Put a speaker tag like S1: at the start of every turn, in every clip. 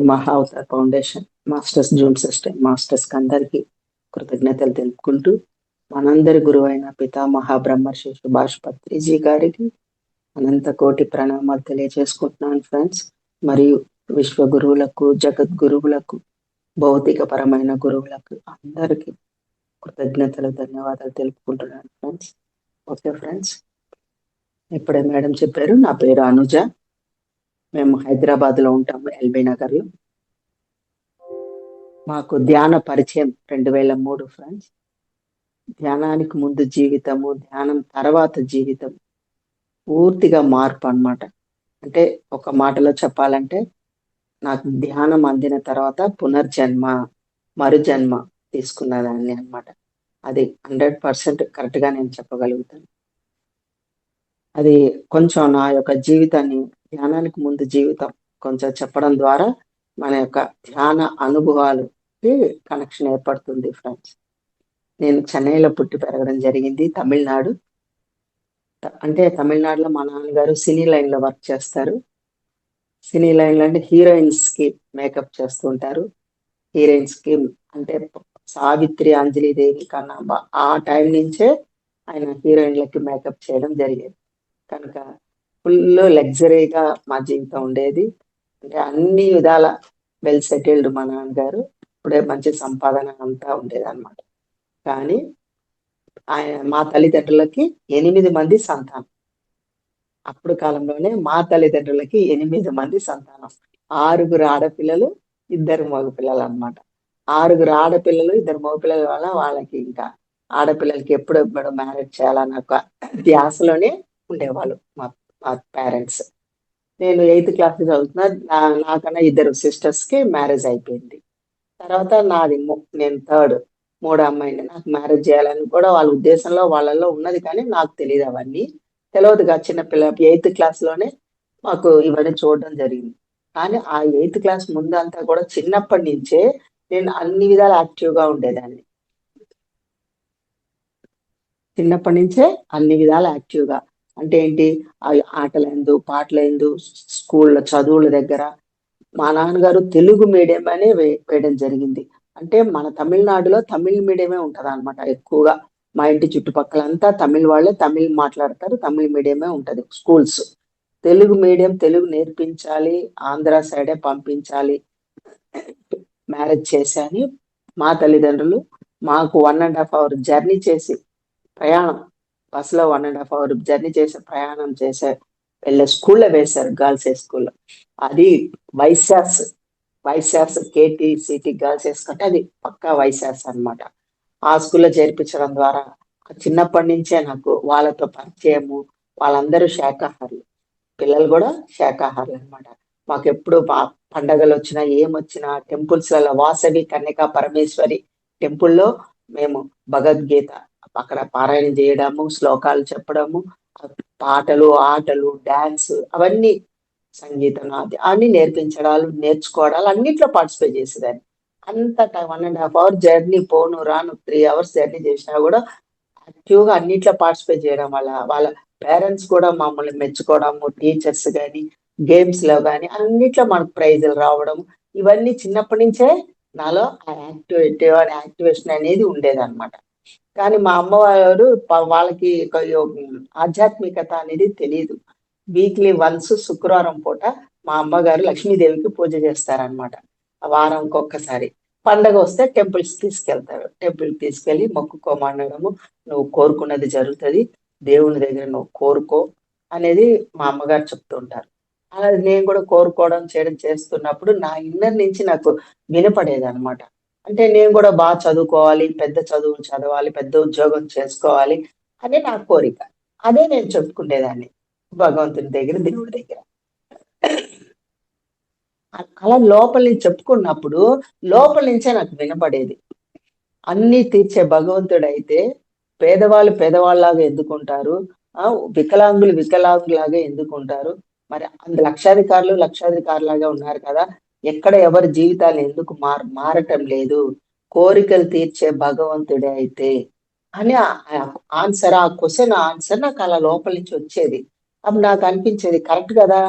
S1: మహా Avatar foundation masters Zoom system masters అందరికీ కృతజ్ఞతలు తెలుపుకుంటూ మనందరి గురువైన పితామహ బ్రహ్మర్షి సుభాష్ పత్రిజీ గారికి అనంత కోటి ప్రణామాలు తెలియజేసుకుంటున్నాను ఫ్రెండ్స్. మరియు విశ్వ గురువులకు, జగద్గురువులకు, భౌతిక పరమైన గురువులకు అందరికీ కృతజ్ఞతలు, ధన్యవాదాలు తెలుపుకుంటున్నాను ఫ్రెండ్స్. ఓకే ఫ్రెండ్స్, ఇప్పుడే మేడం చెప్పారు, నా పేరు అనుజ. మేము హైదరాబాద్ లో ఉంటాము, ఎల్బీ నగర్ లో. మాకు ధ్యాన పరిచయం 2003 ఫ్రెండ్స్. ధ్యానానికి ముందు జీవితము, ధ్యానం తర్వాత జీవితం పూర్తిగా మార్పు అన్నమాట. అంటే ఒక మాటలో చెప్పాలంటే, నాకు ధ్యానం అందిన తర్వాత పునర్జన్మ, మరుజన్మ తీసుకున్నదాన్ని అన్నమాట. అది 100% కరెక్ట్ గా నేను చెప్పగలుగుతాను. అది కొంచెం నా యొక్క జీవితాన్ని, ధ్యానానికి ముందు జీవితం కొంచెం చెప్పడం ద్వారా మన యొక్క ధ్యాన అనుభవాలకి కనెక్షన్ ఏర్పడుతుంది ఫ్రెండ్స్. నేను చెన్నైలో పుట్టి పెరగడం జరిగింది, తమిళనాడు. అంటే తమిళనాడులో మా నాన్నగారు సినీ లైన్ లో వర్క్ చేస్తారు. సినీ లైన్ లో అంటే హీరోయిన్స్ కి మేకప్ చేస్తూ ఉంటారు. హీరోయిన్స్ కి అంటే సావిత్రి, అంజలిదేవి, కన్నాంబ ఆ టైం నుంచే ఆయన హీరోయిన్లకి మేకప్ చేయడం జరిగేది. కనుక ఫుల్ లగ్జరీగా మా జీవితం ఉండేది. అంటే అన్ని విధాల వెల్ సెటిల్డ్ మా నాన్నగారు. ఇప్పుడే మంచి సంపాదన అంతా ఉండేది అనమాట. కానీ ఆయన మా తల్లిదండ్రులకి 8 మంది సంతానం. అప్పుడు కాలంలోనే మా తల్లిదండ్రులకి 8 మంది సంతానం. 6 ఆడపిల్లలు, 2 మగపిల్లలు అన్నమాట. 6 ఆడపిల్లలు, 2 మగపిల్లల వల్ల వాళ్ళకి ఇంకా ఆడపిల్లలకి ఎప్పుడెప్పుడు మ్యారేజ్ చేయాలన్న ఒక ధ్యాసలోనే ఉండేవాళ్ళు మా మా పేరెంట్స్. నేను 8th క్లాస్ చదువుతున్నా, నాకన్నా 2 సిస్టర్స్ కి మ్యారేజ్ అయిపోయింది. తర్వాత నేను థర్డ్, మూడో అమ్మాయిని. నాకు మ్యారేజ్ చేయాలని కూడా వాళ్ళ ఉద్దేశంలో వాళ్ళలో ఉన్నది, కానీ నాకు తెలియదు అవన్నీ. తెలియదుగా, చిన్నపిల్ల 8th క్లాస్ లోనే మాకు ఇవన్నీ చూడడం జరిగింది. కానీ ఆ 8th క్లాస్ ముందంతా కూడా చిన్నప్పటి నుంచే నేను అన్ని విధాలు యాక్టివ్ గా ఉండేదాన్ని. చిన్నప్పటి నుంచే అన్ని విధాలు యాక్టివ్ గా అంటే ఏంటి, ఆటలందు, పాటలందు, స్కూళ్ళ చదువుల దగ్గర. మా నాన్నగారు తెలుగు మీడియం అనే వేయడం జరిగింది. అంటే మన తమిళనాడులో తమిళ మీడియమే ఉంటది అనమాట ఎక్కువగా. మా ఇంటి చుట్టుపక్కలంతా తమిళ వాళ్ళే, తమిళ్ మాట్లాడతారు, తమిళ మీడియమే ఉంటది స్కూల్స్. తెలుగు మీడియం, తెలుగు నేర్పించాలి, ఆంధ్ర సైడే పంపించాలి. మ్యారేజ్ చేశాని మా తల్లిదండ్రులు మాకు 1.5 అవర్ జర్నీ చేసి ప్రయాణం, బస్సులో 1.5 అవర్ జర్నీ చేసి ప్రయాణం చేసే వెళ్ళే స్కూల్లో వేశారు, గర్ల్స్ హై స్కూల్లో. అది Vaishyas Vaishyas KTCT girls high school, అది పక్కా వైశాస్ అన్నమాట. ఆ స్కూల్లో చేర్పించడం ద్వారా చిన్నప్పటి నుంచే నాకు వాళ్ళతో పరిచయము. వాళ్ళందరూ శాకాహారులు, పిల్లలు కూడా శాకాహారులు అన్నమాట. మాకు ఎప్పుడు పండగలు వచ్చినా, ఏమొచ్చినా టెంపుల్స్ లలో, వాసవి కన్యకా పరమేశ్వరి టెంపుల్లో మేము భగవద్గీత అక్కడ పారాయణ చేయడము, శ్లోకాలు చెప్పడము, పాటలు, ఆటలు, డాన్స్, అవన్నీ, సంగీతం, అన్ని నేర్పించడాలు, నేర్చుకోవడాలు, అన్నిట్లో పార్టిసిపేట్ చేసేదాన్ని. అంత 1.5 అవర్ జర్నీ, పోను రాను 3 అవర్స్ జర్నీ చేసినా కూడా యాక్టివ్ గా అన్నిట్లో పార్టిసిపేట్ చేయడం వల్ల వాళ్ళ పేరెంట్స్ కూడా మమ్మల్ని మెచ్చుకోవడము, టీచర్స్ కానీ, గేమ్స్ లో కానీ అన్నిట్లో మనకు ప్రైజులు రావడం, ఇవన్నీ చిన్నప్పటి నుంచే నాలో ఆ యాక్టివేషన్ అనేది ఉండేదన్నమాట. కానీ మా అమ్మవారు వాళ్ళకి ఆధ్యాత్మికత అనేది తెలియదు. వీక్లీ వన్స్ శుక్రవారం పూట మా అమ్మగారు లక్ష్మీదేవికి పూజ చేస్తారనమాట. వారంకి ఒక్కసారి. పండగ వస్తే టెంపుల్స్ తీసుకెళ్తారు. టెంపుల్ తీసుకెళ్లి మొక్కుకోమనడము, నువ్వు కోరుకున్నది జరుగుతుంది, దేవుని దగ్గర నువ్వు కోరుకో అనేది మా అమ్మగారు చెప్తూ ఉంటారు. అలా నేను కూడా కోరుకోవడం, చేయడం చేస్తున్నప్పుడు నా ఇన్నర్ నుంచి నాకు వినపడేది అనమాట. అంటే నేను కూడా బాగా చదువుకోవాలి, పెద్ద చదువులు చదవాలి, పెద్ద ఉద్యోగం చేసుకోవాలి అనే నా కోరిక. అదే నేను చెప్పుకునేదాన్ని భగవంతుని దగ్గర, దేవుడి దగ్గర. అలా లోపల నుంచి చెప్పుకున్నప్పుడు లోపల నుంచే నాకు వినపడేది, అన్ని తీర్చే భగవంతుడు అయితే పేదవాళ్ళు పేదవాళ్ళలాగా ఎందుకుంటారు, వికలాంగులు వికలాంగులాగా ఎందుకుంటారు, మరి లక్షాధికారులు లక్షాధికారులాగా ఉన్నారు కదా, ఎక్కడ ఎవరి జీవితాలు ఎందుకు మారటం లేదు, కోరికలు తీర్చే భగవంతుడే అయితే అని ఆన్సర్, ఆ క్వశ్చన్ ఆన్సర్ నాకు అలా లోపల నుంచి వచ్చేది. అప్పుడు నాకు అనిపించేది కరెక్ట్ కదా,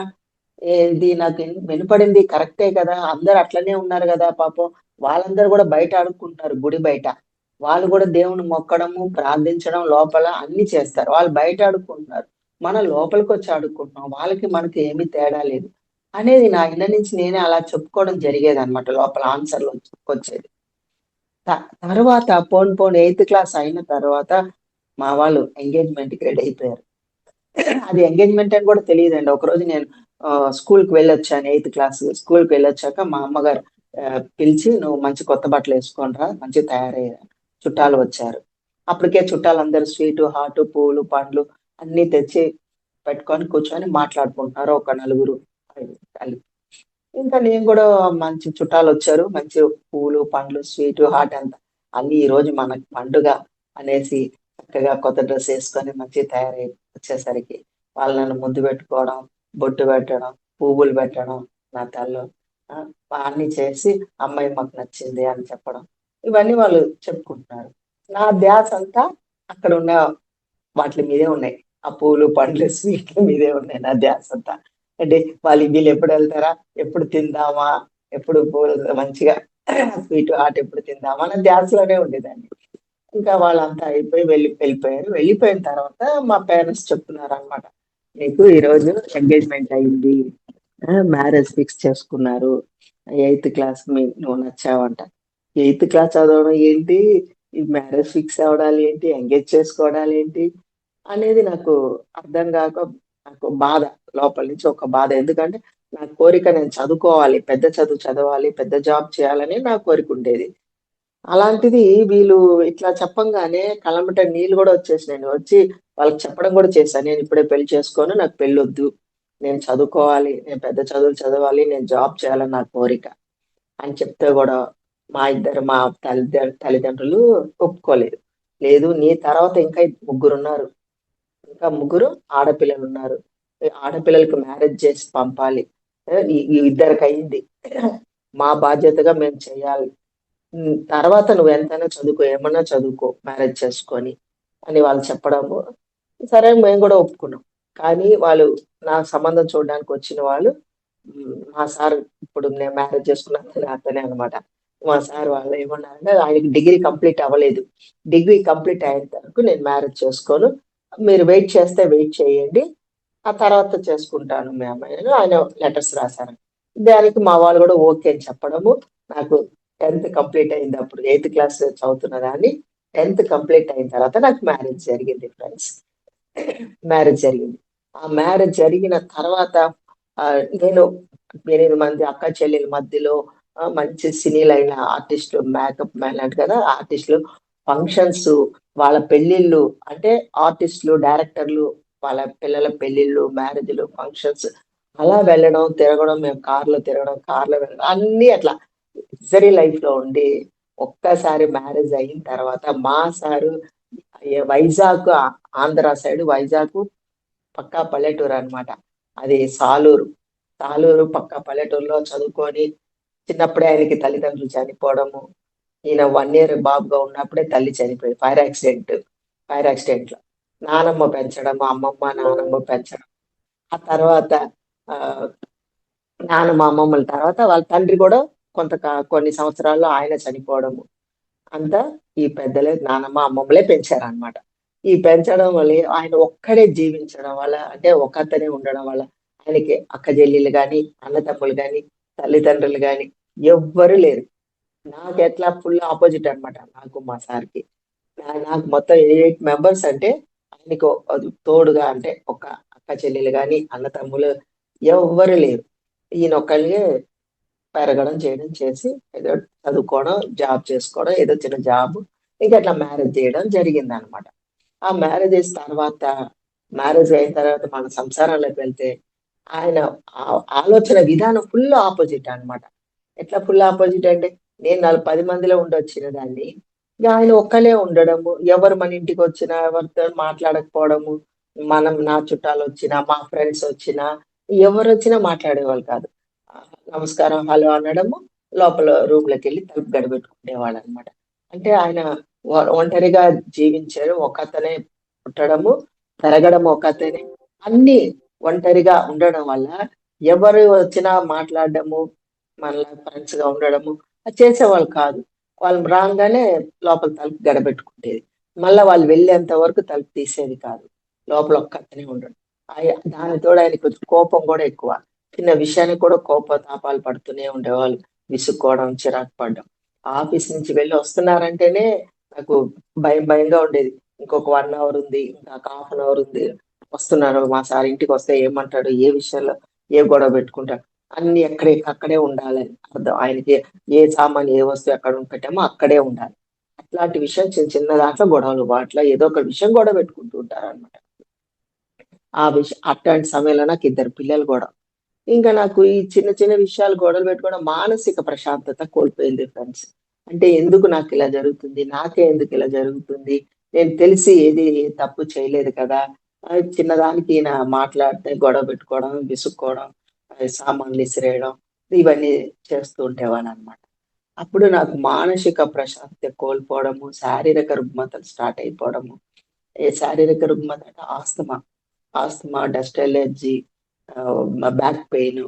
S1: ఇది నాకు వినపడింది కరెక్టే కదా! అందరూ అట్లనే ఉన్నారు గదా! పాపం వాళ్ళందరూ గూడా బయట ఆడుకుంటున్నారు గుడి బయట. వాళ్ళు గూడా దేవుడిని మొక్కడము, ప్రార్థించడం లోపల అన్నీ చేస్తారు. వాళ్ళు బయట ఆడుకుంటున్నారు. మనం లోపలికొచ్చి ఆడుకుంటున్నాం. వాళ్ళకి మనకి ఏమి తేడా లేదు. అనేది నా ఇళ్ళ నుంచి నేనే అలా చెప్పుకోవడం జరిగేదనమాట లోపల ఆన్సర్‌లు వచ్చేది. త తర్వాత పోను పోను ఎయిత్ క్లాస్ అయిన తర్వాత మా వాళ్ళు ఎంగేజ్‌మెంట్‌కి రెడీ అయిపోయారు. అది ఎంగేజ్‌మెంట్ అని గూడా తెలీదండి. ఒకరోజు నేను స్కూలుకి వెళ్ళొచ్చాను ఎయిత్ క్లాస్. స్కూలుకి వెళ్ళొచ్చాక మా అమ్మగారు పిలిచి, "నువ్వు మంచి కొత్త బట్టలేసుకొని రా, మంచిగా తయారయ్యి" చుట్టాలు వచ్చారు. అప్పటికే చుట్టాలందరూ స్వీటు, హాటు, పూలు, పండ్లు అన్నీ తెచ్చి పెట్టుకొని కూర్చొని మాట్లాడుకుంటున్నారు. ఒక నలుగురు, ఐదుగురు కలిపి. ఇంకా నేను గూడా మంచి చుట్టాలొచ్చారు. మంచి పూలు, పండ్లు, స్వీటు, హాట్ అంతా అన్నీ ఈరోజు మనకి పండుగ అనేసి చక్కగా కొత్త డ్రెస్ యేసుకొని మంచిగా తయారయ్యి వచ్చేసరికి వాళ్ళు నన్ను ముద్దు పెట్టుకోవడం, బొట్టు పెట్టడం, పువ్వులు పెట్టడం నా తలలో. ఆ! అన్నీ చేసి అమ్మాయి మాకు నచ్చింది అని చెప్పడం. ఇవన్నీ వాళ్ళు చెప్పుకుంటున్నారు. నా ధ్యాసంతా అక్కడున్న వాటిలి మీదే ఉన్నాయి. ఆ పూలు, పండ్లు, స్వీట్ల మీదే ఉన్నాయి నా ధ్యాసంతా. అంటే వీళ్ళెప్పుడెళ్తారా? ఎప్పుడు తిందామా? ఎప్పుడు మంచిగా స్వీటు, హాట్ ఎప్పుడు తిందామా? అన్న ధ్యాసలోనే ఉండేదాన్ని. ఇంకా వాళ్ళంతా అయిపోయి వెళ్ళిపోయారు. వెళ్ళిపోయిన తర్వాత మా పేరెంట్స్ చెప్తున్నారనమాట. "నీకు ఈరోజు ఎంగేజ్‌మెంట్ అయింది. మ్యారేజ్ ఫిక్స్ చేసుకున్నారు. ఎయిత్ క్లాస్ నువ్వు నచ్చావంట." ఎయిత్ క్లాస్ చదవడం ఏంటి? ఈ మ్యారేజ్ ఫిక్స్ అవ్వడాలేంటి? ఎంగేజ్ చేసుకోవడాలేంటి? అనేది నాకు అర్థం గాక నాకు బాధ. లోపల నుంచి ఒక బాధ. ఎందుకంటే నా కోరిక నేను చదువుకోవాలి. పెద్ద చదువు చదవాలి. పెద్ద జాబ్ చేయాలని నా కోరికుండేది. అలాంటిది వీళ్ళు ఇట్లా చెప్పంగానే కళ్ళమ్మట నీళ్ళు గూడా వచ్చేసినాయండి. వచ్చి వాళ్ళకి చెప్పడం గూడా చేశా. నేనిప్పుడే పెళ్లి చేసుకోను. నాకు పెళ్ళొద్దు. నేను చదువుకోవాలి. నేను పెద్ద చదువులు చదవాలి. నేను జాబ్ చేయాలని నా కోరిక అని చెప్తే గూడా మా తల్లిదండ్రులు ఒప్పుకోలేదు. లేదు నీ తర్వాత ఇంకా ముగ్గురున్నారు. ఇంకా ముగ్గురు ఆడపిల్లలున్నారు. ఆడపిల్లలకి మ్యారేజ్ చేసి పంపాలి. ఈ ఈ ఇద్దరికయింది. మా బాధ్యతగా మేము చేయాలి. తర్వాత నువ్వెంతైనా చదువుకో, ఏమన్నా చదువుకో మ్యారేజ్ చేసుకొని అని వాళ్ళు చెప్పడము, సరే మేము గూడా ఒప్పుకున్నాం. కానీ వాళ్ళు నా సంబంధం చూడడానికొచ్చిన వాళ్ళు మా సార్ ఇప్పుడు నేను మ్యారేజ్ చేసుకున్న అతనే అన్నమాట. మా సార్ వాళ్ళేమన్నారంటే ఆయనకి డిగ్రీ కంప్లీట్ అవ్వలేదు. డిగ్రీ కంప్లీట్ అయ్యేంత వరకు నేను మ్యారేజ్ చేసుకోను. మీరు వెయిట్ చేస్తే వెయిట్ చేయండి. ఆ తర్వాత చేసుకుంటాను మీ అమ్మాయిని ఆయన లెటర్స్ రాసారు. దానికి మా వాళ్ళు గూడా ఓకే అని చెప్పడము, నాకు 10థ్ కంప్లీట్ అయిందప్పుడు. ఎయిత్ క్లాస్ చదువుతున్న దాన్ని 10థ్ కంప్లీట్ అయిన తర్వాత నాకు మ్యారేజ్ జరిగింది ఫ్రెండ్స్. మ్యారేజ్ జరిగింది. ఆ మ్యారేజ్ జరిగిన తర్వాత నేను 8 మంది అక్క చెల్లెల మధ్యలో మంచి సినీలైన ఆర్టిస్ట్‌లు, మేకప్ మ్యాన్ అంటారు కదా! ఆర్టిస్ట్‌లు ఫంక్షన్స్, వాళ్ళ పెళ్ళిళ్ళు అంటే ఆర్టిస్ట్‌లు, డైరెక్టర్లు వాళ్ళ పిల్లల పెళ్ళిళ్ళు, మ్యారేజ్‌లు, ఫంక్షన్స్ అలా వెళ్ళడం, తిరగడం, మేము కార్‌లో తిరగడం, కార్‌లో వెళ్ళడం అన్నీ అట్లా లగ్జరీ లైఫ్‌లో ఉండి ఒక్కసారి మ్యారేజ్ అయిన తర్వాత మా సారు వైజాగ్ ఆంధ్ర సైడ్ వైజాగ్ పక్కా పల్లెటూరనమాట. అది సాలూరు. సాలూరు పక్కా పల్లెటూరులో చదువుకొని, చిన్నప్పుడే ఆయనకి తల్లిదండ్రులు చనిపోవడము. ఈయన 1 ఇయర్ బాబుగా ఉన్నప్పుడే తల్లి చనిపోయింది. ఫైర్ యాక్సిడెంట్‌లో. నానమ్మ పెంచడం, అమ్మమ్మ, నానమ్మ పెంచడం. ఆ తర్వాత ఆహ్, నానమ్మ, అమ్మమ్మల తర్వాత వాళ్ళ తండ్రి గూడా కొన్ని సంవత్సరాల్లో ఆయన చనిపోవడము. అంతా ఈ పెద్దలే నానమ్మ, అమ్మమ్మలే పెంచారనమాట. ఈ పెంచడం వల్లే ఆయన ఒక్కడే జీవించడం వల్ల అంటే ఒక్కతనే ఉండడం వల్ల ఆయనకి అక్క చెల్లెలు గాని, అన్నతమ్ములు గాని, తల్లిదండ్రులు గాని ఎవ్వరు లేరు. నాకెట్లా ఫుల్ అపోజిట్ అనమాట. నాకు మా సార్‌కి. నాకు మొత్తం 8 మెంబర్స్ అంటే ఆయనకు అది తోడుగా అంటే ఒక అక్క చెల్లెలు గాని, అన్నతమ్ములు ఎవ్వరు లేరు. ఈయనొక్కళ్ళే పెరగడం, చేయడం చేసి ఏదో చదువుకోవడం, జాబ్ చేసుకోవడం, ఏదో చిన్న జాబ్ ఇంకా అట్లా మ్యారేజ్ చేయడం జరిగిందనమాట. ఆ మ్యారేజెస్ తర్వాత మ్యారేజ్ అయిన తర్వాత మన సంసారంలోకి వెళ్తే ఆయన ఆలోచన విధానం ఫుల్ ఆపోజిట్ అన్నమాట. ఎట్లా ఫుల్ ఆపోజిట్ అంటే నేను 10 మందిలో ఉండొచ్చిన దాన్ని. ఇగ ఆయన ఒక్కళ్ళే ఉండడము. ఎవరు మన ఇంటికొచ్చినా ఎవరితో మాట్లాడకపోవడము. నా చుట్టాలొచ్చినా, మా ఫ్రెండ్సొచ్చినా ఎవరొచ్చినా మాట్లాడేవాళ్ళు కాదు. నమస్కారం, హలో అనడము. లోపల రూమ్‌లోకెళ్ళి తలుపు గడిపెట్టుకునేవాడన్నమాట. అంటే ఆయన ఒంటరిగా జీవించారు. ఒకతనే పుట్టడము, పెరగడం ఒకతనే. అన్నీ ఒంటరిగా ఉండడం వల్ల ఎవరు వచ్చినా మాట్లాడడము, మనలా ఫ్రెండ్స్ గా ఉండడము అది చేసేవాళ్ళు కాదు. వాళ్ళు రాంగానే లోపల తలుపు గడబెట్టుకునేది. మళ్ళా వాళ్ళు వెళ్ళేంత వరకు తలుపు తీసేది కాదు. లోపల ఒక్కతనే ఉండడు. దానికి తోడు ఆయనకి కొంచెం కోపం కూడా ఎక్కువ. చిన్న విషయానికి కూడా కోపతాపాలు పడుతూనే ఉండేవాళ్ళు. విసుక్కోవడం, చిరాకు పడడం. ఆఫీస్ నుంచి వెళ్ళి వస్తున్నారంటేనే నాకు భయం భయంగా ఉండేది. ఇంకొక 1 అవర్ ఉంది. ఇంకొక హాఫ్ అన్ అవర్ ఉంది. వస్తున్నారు మా సార్ ఇంటికొస్తే ఏమంటాడు? ఏ విషయంలో ఏ గొడవ పెట్టుకుంటాడు? అన్ని అక్కడే ఉండాలని అర్థం. ఆయనకి ఏ సామాను, ఏ వస్తువు ఎక్కడ పెట్టామో అక్కడే ఉండాలి. అట్లాంటి విషయం చిన్న చిన్న దాంట్లో గొడవలు. వాటిలో ఏదో ఒక విషయం గొడవ పెట్టుకుంటూ ఉంటారనమాట. అట్లాంటి సమయంలో నాకిద్దరు పిల్లలు గూడా. ఇంకా నాకు ఈ చిన్న చిన్న విషయాలు గొడవలు పెట్టుకోవడం మానసిక ప్రశాంతత కోల్పోయింది ఫ్రెండ్స్. అంటే ఎందుకు నాకిలా జరుగుతుంది? నాకే ఎందుకు ఇలా జరుగుతుంది? నేను తెలిసి ఏది తప్పు చేయలేదు కదా! చిన్నదానికి ఈయన మాట్లాడితే గొడవ పెట్టుకోవడం, విసుక్కోవడం, సామాన్లు ఇసిరేయడం ఇవన్నీ చేస్తూ ఉండేవాడిననమాట. అప్పుడు నాకు మానసిక ప్రశాంతత కోల్పోవడము, శారీరక రుగ్మతలు స్టార్ట్ అయిపోవడము. ఏ శారీరక రుగ్మత అంటే asthma, dust allergy, back pain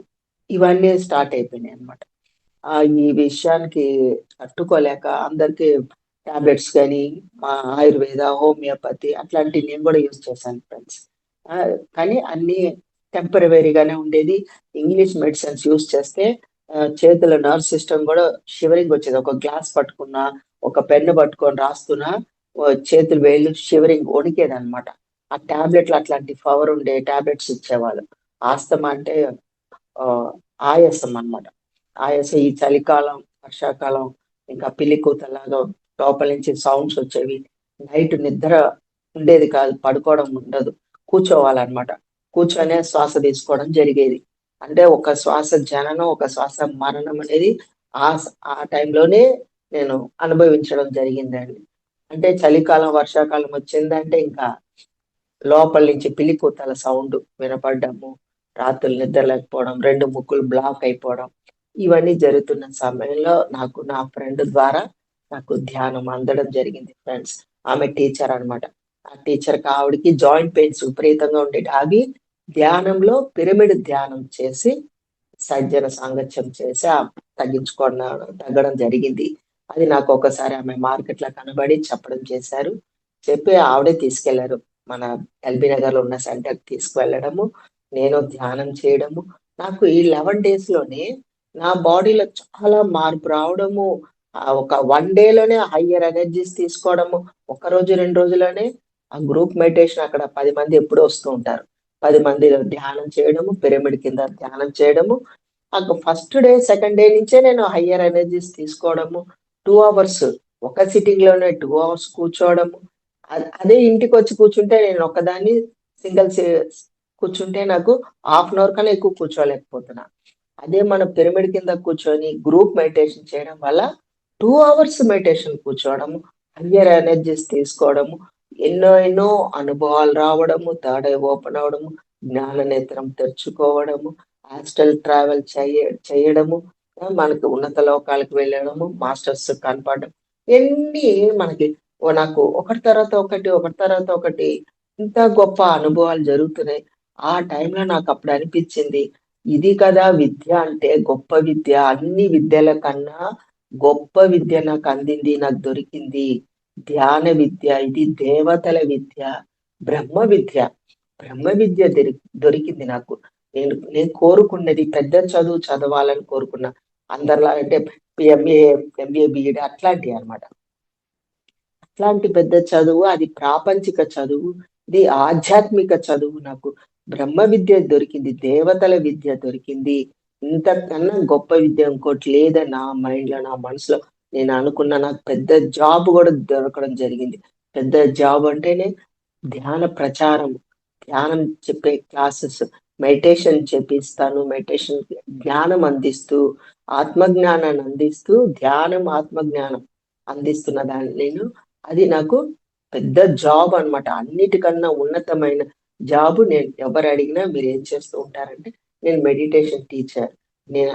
S1: ఇవన్నీ స్టార్ట్ అయిపోయినాయన్నమాట. ఈ విషయానికి తట్టుకోలేక అందరికి టాబ్లెట్స్ గాని, ఆయుర్వేద, హోమియోపతి అట్లాంటివి నేను కూడా యూజ్ చేశాను ఫ్రెండ్స్. కానీ అన్నీ టెంపరవరీగానే ఉండేది. ఇంగ్లీష్ మెడిసిన్స్ యూజ్ చేస్తే చేతుల నర్వ్ సిస్టమ్ కూడా షివరింగ్ వచ్చేది. ఒక గ్లాస్ పట్టుకున్నా, ఒక పెన్ను పట్టుకొని రాస్తున్నా చేతులు వేళ్ళు షివరింగ్ వణికేదనమాట. ఆ టాబ్లెట్లు అట్లాంటి పవర్ ఉండే టాబ్లెట్స్ ఇచ్చేవాళ్ళు. ఆస్తమా అంటే ఆహ్, ఆయాసం అన్నమాట. ఆయాసం ఈ చలికాలం, వర్షాకాలం ఇంకా పిల్లికూతలాగా లోపల నుంచి సౌండ్స్ వచ్చేవి. నైట్ నిద్ర ఉండేది కాదు. పడుకోవడం ఉండదు. కూర్చోవాలన్నమాట. కూర్చొనే శ్వాస తీసుకోవడం జరిగేది. అంటే ఒక శ్వాస జననం, ఒక శ్వాస మరణం అనేది ఆ టైంలోనే నేను అనుభవించడం జరిగిందండి. అంటే చలికాలం, వర్షాకాలం వచ్చిందంటే ఇంకా లోపల నుంచి పిల్లికూతల సౌండ్ వినపడ్డము, రాత్రులు నిద్ర లేకపోవడం, 2 ముక్కులు బ్లాక్ అయిపోవడం, ఇవన్నీ జరుగుతున్న సమయంలో నాకు నా ఫ్రెండ్ ద్వారా నాకు ధ్యానం అందడం జరిగింది ఫ్రెండ్స్. ఆమె టీచర్ అన్నమాట. ఆ టీచర్‌కి ఆవిడకి జాయింట్ పెయిన్స్ విపరీతంగా ఉండేటి. అవి ధ్యానంలో పిరమిడ్ ధ్యానం చేసి సజ్జన సాంగత్యం చేసి తగ్గడం జరిగింది. అది నాకు ఒకసారి ఆమె మార్కెట్‌లో కనబడి చెప్పడం చేశారు. చెప్పి ఆవిడే తీసుకెళ్లారు. మన ఎల్బీ నగర్‌లో ఉన్న సెంటర్‌కి తీసుకువెళ్ళడము, నేను ధ్యానం చేయడము. నాకు ఈ 11 డేస్‌లోనే నా బాడీలో చాలా మార్పు రావడము, ఒక 1 డేలోనే హయ్యర్ ఎనర్జీస్ తీసుకోవడము, ఒక్కరోజు, 2 రోజుల్లోనే ఆ గ్రూప్ మెడిటేషన్ అక్కడ 10 మంది ఎప్పుడూ వస్తూ ఉంటారు. 10 మంది ధ్యానం చేయడము, పిరమిడ్ కింద ధ్యానం చేయడము. ఫస్ట్ డే, సెకండ్ డే నుంచే నేను హయ్యర్ ఎనర్జీస్ తీసుకోవడము. 2 అవర్స్ ఒక సిట్టింగ్‌లోనే 2 అవర్స్ కూర్చోవడము. అదే ఇంటికొచ్చి కూర్చుంటే నేను ఒక్కదాన్ని సింగిల్ సీ కూర్చుంటే నాకు హాఫ్ అన్ అవర్ కన్నా ఎక్కువ కూర్చోలేకపోతున్నా. అదే మనం పిరమిడ్ కింద కూర్చొని గ్రూప్ మెడిటేషన్ చేయడం వల్ల 2 అవర్స్ మెడిటేషన్ కూర్చోవడము, హయ్యర్ ఎనర్జీస్ తీసుకోవడము, ఎన్నో ఎన్నో అనుభవాలు రావడము, థర్డ్ ఐ ఓపెన్ అవ్వడము, జ్ఞాన నేత్రం తెరుచుకోవడము, ఆస్ట్రల్ ట్రావెల్ చేయడము, మనకు ఉన్నత లోకాలకు వెళ్ళడము, మాస్టర్స్ కనపడడం. ఇయన్నీ మనకి నాకు ఒకటి తర్వాత ఒకటి, ఒకటి తర్వాత ఒకటి ఇంత గొప్ప అనుభవాలు జరుగుతున్నాయి. ఆ టైంలో నాకప్పుడు అనిపిచ్చింది, ఇది కదా విద్య అంటే గొప్ప విద్య. అన్ని విద్యల కన్నా గొప్ప విద్య నాకందింది, నాకు దొరికింది. ధ్యాన విద్య. ఇది దేవతల విద్య. బ్రహ్మ విద్య. బ్రహ్మ విద్య దొరికింది నాకు. నేను కోరుకున్నది పెద్ద చదువు చదవాలని కోరుకున్నా. అందరిలాగా అంటే ఎంఏ, ఎంబీఏ, బీఈడీ అట్లాంటియన్నమాట. అట్లాంటి పెద్ద చదువు, అది ప్రాపంచిక చదువు. ఇది ఆధ్యాత్మిక చదువు నాకు. బ్రహ్మ విద్య దొరికింది. దేవతల విద్య దొరికింది. ఇంతకన్నా గొప్ప విద్య ఇంకోటి లేదని నా మైండ్‌లో, నా మనసులో నేను అనుకున్న నాకు పెద్ద జాబ్ గూడా దొరకడం జరిగింది. పెద్ద జాబ్ అంటేనే ధ్యాన ప్రచారం, ధ్యానం చెప్పే క్లాసెస్, మెడిటేషన్ చెప్పిస్తాను. మెడిటేషన్ జ్ఞానం అందిస్తూ, ఆత్మజ్ఞానాన్ని అందిస్తూ, ధ్యానం, ఆత్మజ్ఞానం అందిస్తున్న దాన్ని నేను అది నాకు పెద్ద జాబ్ అన్నమాట. అన్నిటికన్నా ఉన్నతమైన జాబ్. నేను ఎవరడిగినా మీరేం చేస్తూ ఉంటారంటే, నేను మెడిటేషన్ టీచర్. నేను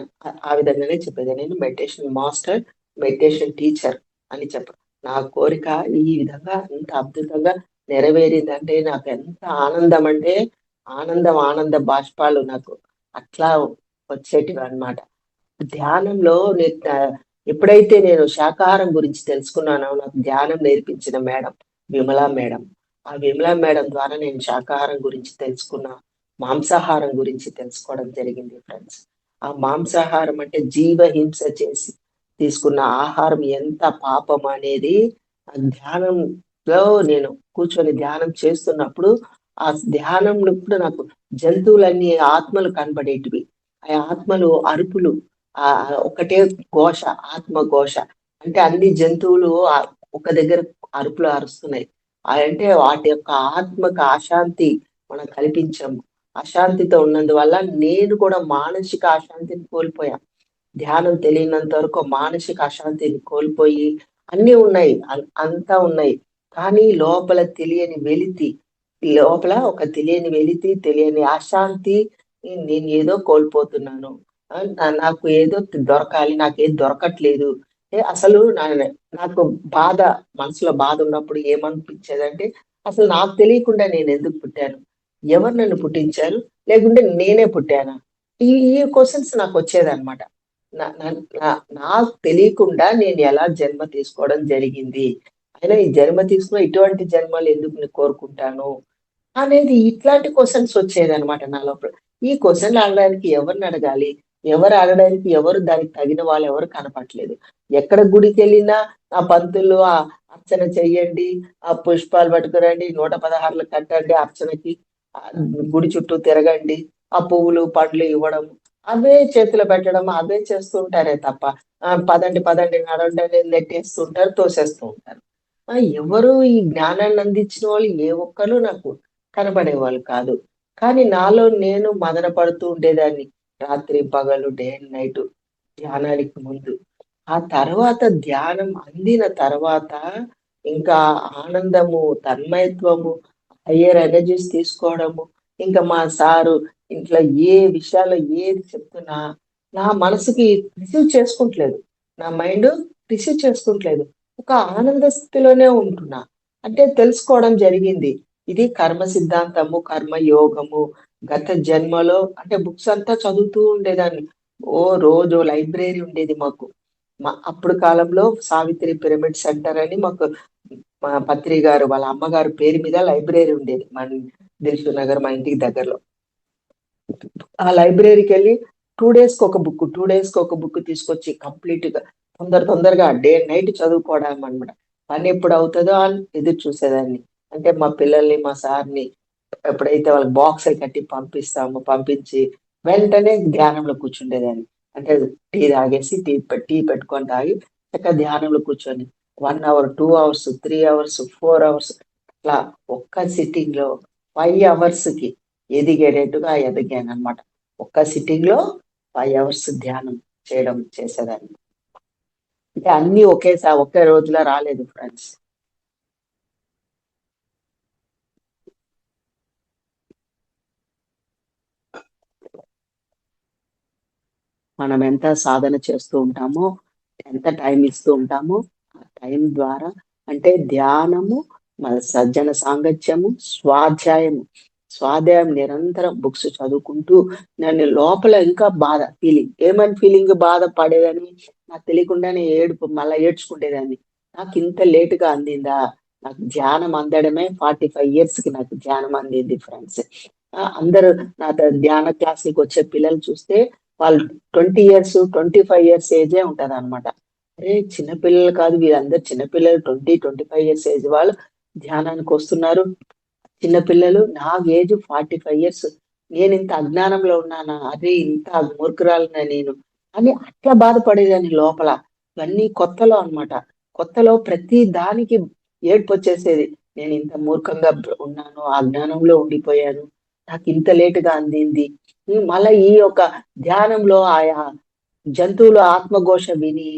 S1: ఆ విధంగానే చెప్పేది. నేను మెడిటేషన్ మాస్టర్, మెడిటేషన్ టీచర్ అని నా కోరిక ఈ విధంగా ఇంత అద్భుతంగా నెరవేరిందంటే నాకెంత ఆనందం అంటే, ఆనందం బాష్పాలు నాకు. అట్లా వచ్చేటివి అన్నమాట. ధ్యానంలో ఎప్పుడైతే నేను శాకాహారం గురించి తెలుసుకున్నానో నాకు ధ్యానం నేర్పించిన మేడం విమలా మేడం. ఆ విమలా మేడం ద్వారా నేను శాకాహారం గురించి తెలుసుకున్నా. మాంసాహారం గురించి తెలుసుకోవడం జరిగింది ఫ్రెండ్స్. ఆ మాంసాహారం అంటే జీవహింస చేసి తీసుకున్న ఆహారం ఎంత పాపం అనేది ఆ ధ్యానంలో నేను కూర్చొని ధ్యానం చేస్తున్నప్పుడు ఆ ధ్యానంలో ఇప్పుడు నాకు జంతువులన్నీ ఆత్మలు కనబడేటివి. ఆ ఆత్మలు అరుపులు ఒకటే ఘోష, ఆత్మ ఘోష. అంటే అన్ని జంతువులు ఒక దగ్గర అరుపులు అరుస్తున్నాయి. అంటే వాటి యొక్క ఆత్మకు అశాంతి మనం కల్పించాము. అశాంతితో ఉన్నందువల్ల నేను కూడా మానసిక అశాంతిని కోల్పోయా. ధ్యానం తెలియనంత వరకు మానసిక అశాంతిని కోల్పోయి అన్నీ ఉన్నాయి. అంతా ఉన్నాయి. కానీ లోపల తెలియని వెలితి, లోపల ఒక తెలియని వెలితి, తెలియని అశాంతి, నేను ఏదో కోల్పోతున్నాను. నాకు ఏదో దొరకాలి, నాకేది దొరకట్లేదు. అసలు నాకు బాధ, మనసులో బాధ ఉన్నప్పుడు ఏమనిపించేదంటే, అసలు నాకు తెలియకుండా నేను ఎందుకు పుట్టాను? ఎవరు నన్ను పుట్టించారు? లేకుంటే నేనే పుట్టానా? ఈ ఈ క్వెషన్స్ నాకు వచ్చేదన్నమాట. నాకు తెలియకుండా నేను ఎలా జన్మ తీసుకోవడం జరిగింది? అయినా ఈ జన్మ తీసుకున్న ఇటువంటి జన్మలు ఎందుకు నేను కోరుకుంటాను? అనేది ఇట్లాంటి క్వెషన్స్ వచ్చేదన్నమాట నా లోపల. ఈ క్వెషన్‌లు అడగడానికి ఎవరిని అడగాలి? ఎవరు అడగడానికి ఎవరు దానికి తగిన వాళ్ళు ఎవరు కనపట్లేదు. ఎక్కడ గుడికెళ్ళినా ఆ పంతులు అర్చన చెయ్యండి, ఆ పుష్పాలు పట్టుకురండి, 116లు కట్టండి అర్చనకి, గుడి చుట్టూ తిరగండి, ఆ పువ్వులు, పండ్లు ఇవ్వడం, అవే చేతిలో పెట్టడం, అవే చేస్తూ ఉంటారే తప్ప పదండి, పదండి నడవండి అని నెట్టేస్తూ ఉంటారు, తోసేస్తూ ఉంటారు. ఎవరు ఈ జ్ఞానాన్ని అందించిన వాళ్ళు ఏ ఒక్కళ్ళు నాకు కనబడేవాళ్ళు కాదు. కానీ నాలో నేను మదన పడుతూ ఉండేదాన్ని. రాత్రి, పగలు, డే అండ్ నైట్ ధ్యానానికి ముందు. ఆ తర్వాత ధ్యానం అందిన తర్వాత ఇంకా ఆనందము, తన్మయత్వము, హయ్యర్ ఎనర్జీస్ తీసుకోవడము. ఇంకా మా సారు ఇంట్లో ఏ విషయాల్లో ఏది చెప్తున్నా నా మనసుకి రిసీవ్ చేసుకుంటలేదు. నా మైండ్ రిసీవ్ చేసుకుంటలేదు. ఒక ఆనంద స్థితిలోనే ఉంటున్నా. అంటే తెలుసుకోవడం జరిగింది. ఇది కర్మ సిద్ధాంతము, కర్మ యోగము, గత జన్మలో అంటే బుక్స్ అంతా చదువుతూ ఉండేదాన్ని. రోజు లైబ్రరీ ఉండేది మాకు. అప్పుడు కాలంలో సావిత్రి పిరమిడ్ సెంటర్ అని మాకు మా పత్రి గారు వాళ్ళ అమ్మగారు పేరు మీద లైబ్రరీ ఉండేది. మన దిల్సుఖ్ నగర్ మా ఇంటికి దగ్గరలో. ఆ లైబ్రరీకెళ్ళి 2 డేస్‌కి ఒక బుక్, 2 డేస్‌కి ఒక బుక్ తీసుకొచ్చి కంప్లీట్‌గా తొందరగా డే అండ్ నైట్ చదువుకోవడం అన్నమాట. పని ఎప్పుడు అవుతదో అని ఎదురు చూసేదాన్ని. అంటే మా పిల్లల్ని, మా సార్‌ని ఎప్పుడైతే వాళ్ళకి బాక్సులు కట్టి పంపిస్తామో, పంపించి వెంటనే ధ్యానంలో కూర్చుండేదాన్ని. అంటే టీ తాగేసి టీ పెట్టుకొని తాగి చక్కగా ధ్యానంలో కూర్చొని 1 అవర్, 2 అవర్స్, 3 అవర్స్, 4 అవర్స్ అట్లా ఒక్క సిట్టింగ్‌లో 5 అవర్స్‌కి ఎదిగేటట్టుగా ఎదిగానన్నమాట. ఒక్క సిట్టింగ్‌లో 5 అవర్స్ ధ్యానం చేసేదాన్ని. అంటే అన్నీ ఒకే రోజులో రాలేదు ఫ్రెండ్స్. మనం ఎంత సాధన చేస్తూ ఉంటామో, ఎంత టైం ఇస్తూ ఉంటామో, ఆ టైం ద్వారా అంటే ధ్యానము, మన సజ్జన సాంగత్యము, స్వాధ్యాయం నిరంతరం బుక్స్ చదువుకుంటూ నన్ను లోపల ఇంకా బాధ ఫీలింగ్. ఏమని ఫీలింగ్ బాధ పడేదని నాకు తెలియకుండానే మళ్ళా ఏడ్చుకునేదాన్ని. నాకింత లేట్‌గా అందిందా? నాకు ధ్యానం అందడమే 45 ఇయర్స్‌కి నాకు ధ్యానం అందింది ఫ్రెండ్స్. అందరూ నాతో ధ్యాన క్లాస్‌లకొచ్చే పిల్లలు చూస్తే వాళ్ళు 20 ఇయర్స్, 25 ఇయర్స్ ఏజే ఉంటదన్నమాట. అరే! చిన్న పిల్లలు కాదు వీళ్ళందరూ చిన్న పిల్లలు 20, 25 ఇయర్స్ ఏజ్ వాళ్ళు ధ్యానానికొస్తున్నారు. చిన్న పిల్లలు నా ఏజ్ 45 ఇయర్స్. నేనింత అజ్ఞానంలో ఉన్నానా? అరే! ఇంత మూర్ఖురాలినా నేను? అని అట్లా బాధపడేదాన్ని లోపల. ఇవన్నీ కొత్తలో అన్నమాట. కొత్తలో ప్రతి దానికి ఏడుపొచ్చేసేది. నేనింత మూర్ఖంగా ఉన్నాను. అజ్ఞానంలో ఉండిపోయాను. నాకింత లేట్‌గా అందింది. మళ్ళా ఈ యొక్క ధ్యానంలో ఆయా జంతువుల ఆత్మఘోష విని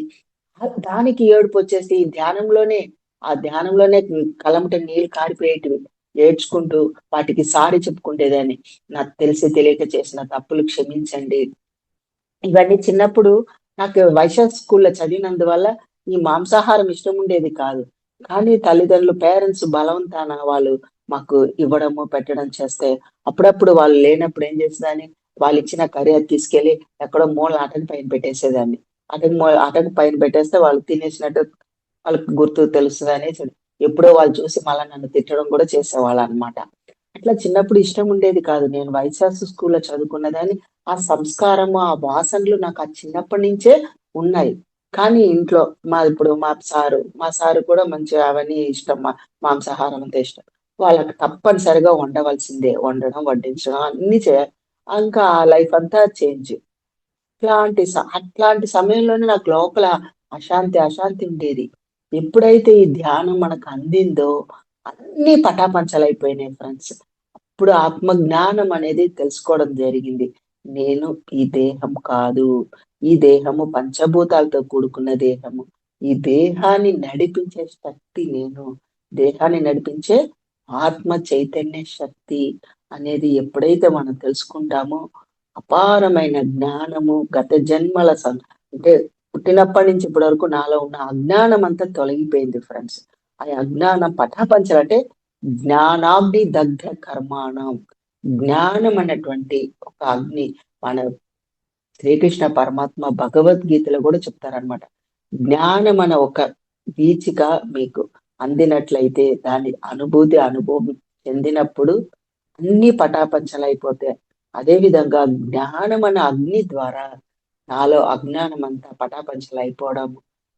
S1: దానికి ఏడుపొచ్చేసి ఆ ధ్యానంలోనే కళ్ళమ్మట నీళ్ళు కారిపోయేటివి. ఏడ్చుకుంటూ వాటికి సారీ చెప్పుకుండేదాన్ని. నాకు తెలిసి తెలియక చేసిన తప్పులు క్షమించండి. ఇవన్నీ చిన్నప్పుడు నాకు వైశాఖ్ స్కూల్‌లో చదివినందువల్ల ఈ మాంసాహారం ఇష్టం ఉండేది కాదు. కానీ తల్లిదండ్రులు, పేరెంట్స్ బలవంతాన వాళ్ళు మాకు ఇవ్వడము, పెట్టడం చేస్తే అప్పుడప్పుడు వాళ్ళు లేనప్పుడు ఏం చేసేదాన్ని, వాళ్ళు ఇచ్చిన కర్రీ అది తీసుకెళ్ళి ఎక్కడో మూల అటక పైన పెట్టేసేదాన్ని. అటక పైన పెట్టేస్తే వాళ్ళు తినేసినట్టు వాళ్ళకి గుర్తు తెలుస్తది అనేసి ఎప్పుడో వాళ్ళు చూసి మళ్ళా నన్ను తిట్టడం కూడా చేసేవాళ్ళనమాట. అట్లా చిన్నప్పుడు ఇష్టం ఉండేది కాదు. నేను వైశాస్ స్కూల్‌లో చదువుకున్నదాన్ని. ఆ సంస్కారము, ఆ వాసనలు నాకు ఆ చిన్నప్పటి నుంచే ఉన్నాయి. కానీ ఇంట్లో ఇప్పుడు మా సారు కూడా మంచిగా అవన్నీ ఇష్టం. మాంసాహారం అంటే ఇష్టం. వాళ్ళకి తప్పనిసరిగా వండవలసిందే. వండడం, వడ్డించడం అన్నీ చేయాలి. ఇంకా ఆ లైఫ్ అంతా చేంజ్. అట్లాంటి సమయంలోనే నాకు లోపల అశాంతి ఉండేది. ఎప్పుడైతే ఈ ధ్యానం మనకు అందిందో అన్నీ పటాపంచలైపోయినాయి ఫ్రెండ్స్. ఇప్పుడు ఆత్మ జ్ఞానం అనేది తెలుసుకోవడం జరిగింది. నేను ఈ దేహం కాదు. ఈ దేహము పంచభూతాలతో కూడుకున్న దేహము. ఈ దేహాన్ని నడిపించే శక్తి నేను. దేహాన్ని నడిపించే ఆత్మ చైతన్య శక్తి అనేది ఎప్పుడైతే మనం తెలుసుకుంటామో అపారమైన జ్ఞానము గత జన్మల అంటే పుట్టినప్పటి నుంచి ఇప్పటి వరకు నాలో ఉన్న అజ్ఞానం అంతా తొలగిపోయింది ఫ్రెండ్స్. ఆ అజ్ఞానం పటాపంచలంటే జ్ఞానాగ్ని దగ్ధ కర్మాణం. జ్ఞానం అన్నటువంటి ఒక అగ్ని మన శ్రీకృష్ణ పరమాత్మ భగవద్గీతలో కూడా చెప్తారనమాట. జ్ఞానం అనే ఒక వీచిక మీకు అందినట్లయితే దాని అనుభవం చెందినప్పుడు అన్ని పటాపంచలైపోతాయి. అదే విధంగా జ్ఞానం అనే అగ్ని ద్వారా నాలో అజ్ఞానం అంతా పటాపంచలైపోవడం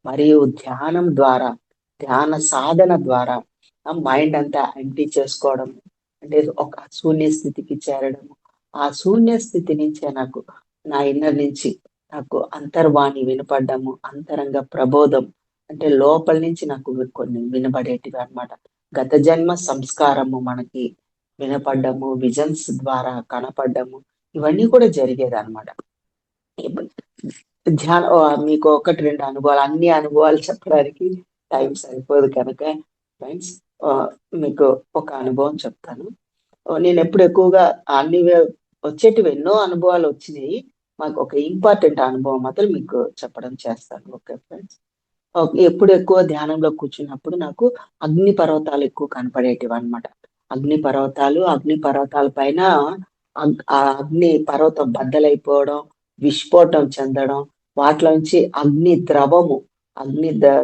S1: మరియు ధ్యానం ద్వారా ధ్యాన సాధన ద్వారా ఆ మైండ్ అంతా ఎంప్టీ చేసుకోవడం అంటే ఒక శూన్య స్థితికి చేరడం. ఆ శూన్య స్థితి నుంచే నా ఇన్నర్ నుంచి నాకు అంతర్వాణి వినపడ్డము, అంతరంగ ప్రబోధం అంటే లోపల నుంచి నాకు కొన్ని వినబడేటివి అన్నమాట. గత జన్మ సంస్కారము మనకి వినపడ్డము, విజన్స్ ద్వారా కనపడ్డము ఇవన్నీ కూడా జరిగేదన్నమాట. మీకు 1, 2 అనుభవాలు అన్ని అనుభవాలు చెప్పడానికి టైం సరిపోదు కనుక ఫ్రెండ్స్ మీకు ఒక అనుభవం చెప్తాను. నేనెప్పుడు ఎక్కువగా వచ్చేటివి ఎన్నో అనుభవాలు వచ్చినాయి. మాకు ఒక ఇంపార్టెంట్ అనుభవం మాత్రం మీకు చెప్పడం చేస్తాను. Okay friends. ఎప్పుడు ఎక్కువ ధ్యానంలో కూర్చున్నప్పుడు నాకు అగ్ని పర్వతాలు ఎక్కువ కనపడేటివన్నమాట. అగ్ని పర్వతాల పైన ఆ అగ్ని పర్వతం బద్దలైపోవడం, విస్ఫోటం చెందడం, వాటిలోంచి అగ్ని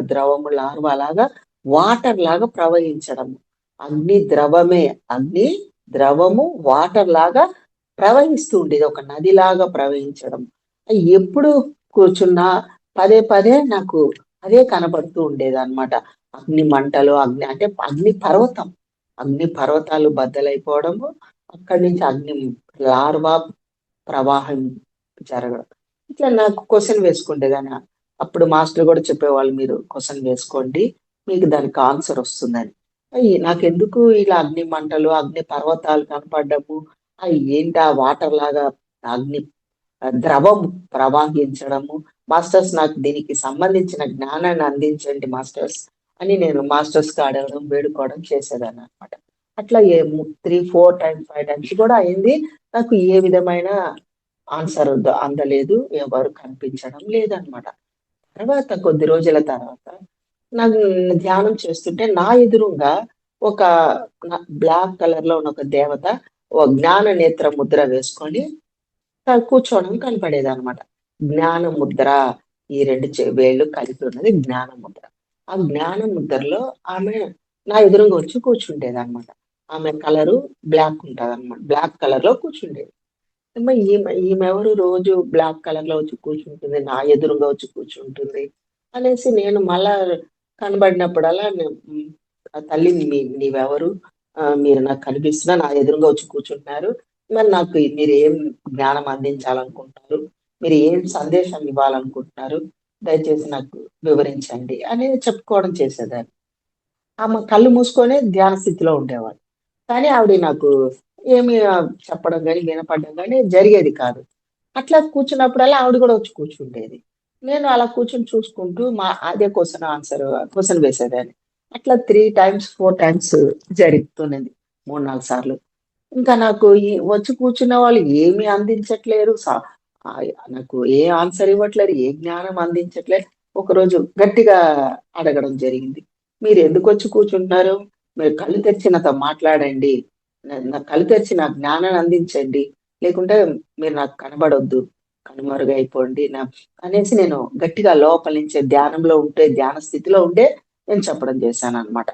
S1: ద్రవము లార్వా లాగా వాటర్ లాగా ప్రవహించడం. అగ్ని ద్రవమే అగ్ని ద్రవము వాటర్ లాగా ప్రవహిస్తూ ఉండేది. ఒక నదిలాగా ప్రవహించడం. ఎప్పుడు కూర్చున్నా పదే పదే నాకు అదే కనబడుతూ ఉండేదన్నమాట. అగ్ని మంటలు, అంటే అగ్ని పర్వతాలు బద్దలైపోవడము, అక్కడి నుంచి అగ్ని లార్వా ప్రవాహం జరగడం. ఇట్లా నాకు క్వెషన్ వేసుకుండేదాన్ని. అప్పుడు మాస్టర్ కూడా చెప్పేవాళ్ళు, మీరు క్వెషన్ వేసుకోండి, మీకు దానికి ఆన్సర్ వస్తుందని. నాకెందుకు ఇలా అగ్ని మంటలు, అగ్ని పర్వతాలు కనపడ్డము, ఏంటి ఆ వాటర్ లాగా అగ్ని ద్రవం ప్రవహించడము. మాస్టర్స్ నాకు దీనికి సంబంధించిన జ్ఞానాన్ని అందించండి మాస్టర్స్ అని నేను మాస్టర్స్ కి అడగడం, వేడుకోవడం చేసేదాన్ని అనమాట. అట్లా 3, 4 టైమ్స్, 5 టైమ్స్ కూడా అయింది. నాకు ఏ విధమైన ఆన్సర్ అందలేదు, ఎవరు కనిపించడం లేదనమాట. తర్వాత కొద్ది రోజుల తర్వాత నాకు ధ్యానం చేస్తుంటే నా ఎదురుగా ఒక బ్లాక్ కలర్ లో ఉన్న ఒక దేవత జ్ఞాన నేత్ర ముద్ర వేసుకొని కూర్చోవడం కనపడేదన్నమాట. జ్ఞాన ముద్ర, ఈ 2 వేళ్ళు కలిపి ఉన్నది జ్ఞాన ముద్ర. ఆ జ్ఞాన ముద్రలో ఆమె నా ఎదురుగా వచ్చి కూర్చుంటేదన్నమాట. ఆమె కలరు బ్లాక్ ఉంటదన్నమాట. బ్లాక్ కలర్ లో కూర్చుండేది. ఈమెవరు రోజు బ్లాక్ కలర్ లో వచ్చి కూర్చుంటుంది, నా ఎదురుగా వచ్చి కూర్చుంటుంది అనేసి నేను మళ్ళా కనబడినప్పుడల్లా ఆ తల్లి నీవెవరు, మీరు నాకు కనిపిస్తున్నా, నా ఎదురుగా వచ్చి కూర్చుంటున్నారు, మరి నాకు మీరు ఏం జ్ఞానం అందించాలనుకుంటున్నారు, మీరు ఏం సందేశం ఇవ్వాలనుకుంటున్నారు, దయచేసి నాకు వివరించండి అనేది చెప్పుకోవడం చేసేదాన్ని. ఆమె కళ్ళు మూసుకొని ధ్యాన స్థితిలో ఉండేవాడు. కానీ ఆవిడ నాకు ఏమి చెప్పడం గాని, వినపడడం గాని జరిగేది కాదు. అట్లా కూర్చున్నప్పుడల్లా ఆవిడ కూడా వచ్చి కూర్చుండేది. నేను అలా కూర్చొని చూసుకుంటూ అదే క్వెషన్ వేసేదాన్ని. అట్లా 3 టైమ్స్, 4 టైమ్స్ జరుగుతున్నది. 3, 4 సార్లు. ఇంకా నాకు వచ్చి కూర్చున్న వాళ్ళు ఏమి అందించట్లేరు. నాకు ఏ ఆన్సర్ ఇవ్వట్లేరు, ఏ జ్ఞానం అందించట్లేదు. ఒకరోజు గట్టిగా అడగడం జరిగింది. మీరు ఎందుకు వచ్చి కూర్చుంటున్నారు? మీరు కళ్ళు తెరిచి నాతో మాట్లాడండి. నా కళ్ళు తెరిచి నా జ్ఞానాన్ని అందించండి. లేకుంటే మీరు నాకు కనబడొద్దు, కనుమరుగైపోండి అనేసి నేను గట్టిగా లోపల నుంచే ధ్యానంలో ఉంటే, ధ్యాన స్థితిలో ఉంటే నేను చెప్పడం చేశాను అనమాట.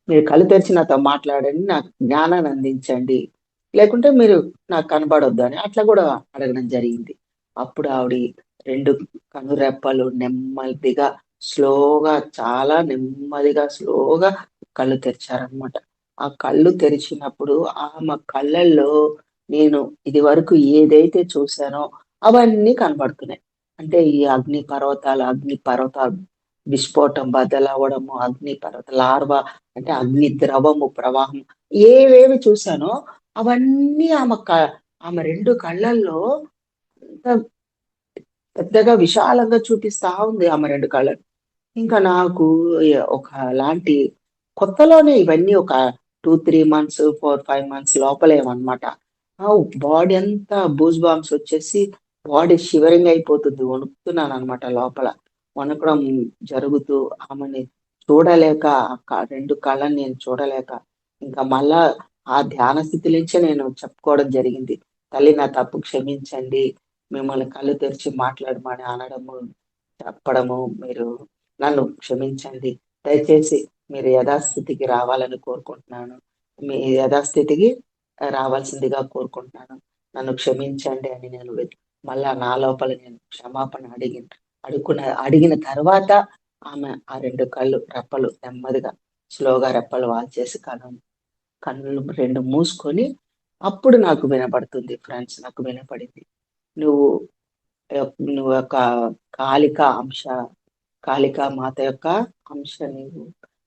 S1: మీరు కళ్ళు తెరిచి నాతో మాట్లాడండి, నాకు జ్ఞానాన్ని అందించండి, లేకుంటే మీరు నాకు కనబడొద్దు అని అట్లా కూడా అడగడం జరిగింది. అప్పుడు ఆవిడ 2 కనురెప్పలు నెమ్మదిగా, స్లోగా, చాలా నెమ్మదిగా, స్లోగా కళ్ళు తెరిచారనమాట. ఆ కళ్ళు తెరిచినప్పుడు ఆమె కళ్ళల్లో నేను ఇది వరకు ఏదైతే చూసానో అవన్నీ కనబడుతున్నాయి. అంటే ఈ అగ్ని పర్వతాలు విస్ఫోటం బద్దలవ్వడము, అగ్ని పర్వత లార్వా అంటే అగ్ని ద్రవము ప్రవాహం ఏవేవి చూసానో అవన్నీ ఆమె 2 కళ్ళల్లో అంత పెద్దగా విశాలంగా చూపిస్తా ఉంది ఆమె 2 కళ్ళని. ఇంకా నాకు ఒకలాంటి కొత్తలోనే ఇవన్నీ ఒక 2, 3 మంత్స్, 4, 5 మంత్స్ లోపలేమన్నమాట. బాడీ అంతా గూస్ బంప్స్ వచ్చేసి బాడీ షివరింగ్ అయిపోతుంది. వణుకుతున్నానన్నమాట లోపల. వణకడం జరుగుతూ ఆమెని చూడలేక 2 కళ్ళని నేను చూడలేక ఇంకా మళ్ళా ఆ ధ్యాన స్థితి నుంచే నేను చెప్పుకోవడం జరిగింది. తల్లి నా తప్పు క్షమించండి. మిమ్మల్ని కళ్ళు తెరిచి మాట్లాడమని అనడము, చెప్పడము మీరు నన్ను క్షమించండి. దయచేసి మీరు యథాస్థితికి రావాలని కోరుకుంటున్నాను. మీ యథాస్థితికి రావాల్సిందిగా కోరుకుంటున్నాను. నన్ను క్షమించండి అని నేను మళ్ళా నా లోపల నేను క్షమాపణ అడిగిన తర్వాత ఆమె ఆ 2 కళ్ళు రెప్పలు నెమ్మదిగా స్లోగా రెప్పలు వాల్చేసి కన్నులు 2 మూసుకొని అప్పుడు నాకు వినపడుతుంది ఫ్రెండ్స్. నాకు వినపడింది. నువ్వు నువ్వు యొక్క కాళిక అంశ కాళికా మాత యొక్క అంశ నీవు.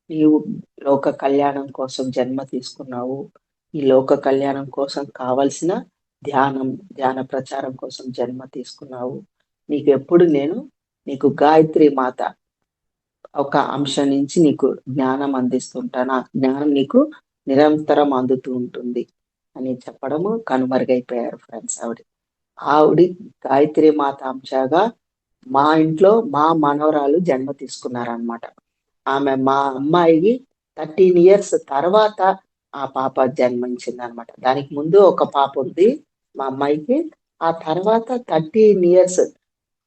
S1: నీవు లోక కళ్యాణం కోసం జన్మ తీసుకున్నావు. ఈ లోక కళ్యాణం కోసం కావలసిన ధ్యాన ప్రచారం కోసం జన్మ తీసుకున్నావు. నీకెప్పుడు నేను నీకు గాయత్రి మాత ఒక అంశం నుంచి నీకు జ్ఞానం అందిస్తుంటాను. ఆ జ్ఞానం నీకు నిరంతరం అందుతూ ఉంటుంది అని చెప్పడము కనుమరుగైపోయారు ఫ్రెండ్స్ ఆవిడ. ఆవిడ గాయత్రి మాత అంశగా మా ఇంట్లో మా మనవరాలు జన్మ తీసుకున్నారనమాట. మా అమ్మాయికి 13 ఇయర్స్ తర్వాత ఆ పాప జన్మించింది అనమాట. దానికి ముందు ఒక పాప ఉంది మా అమ్మాయికి. ఆ తర్వాత 13 ఇయర్స్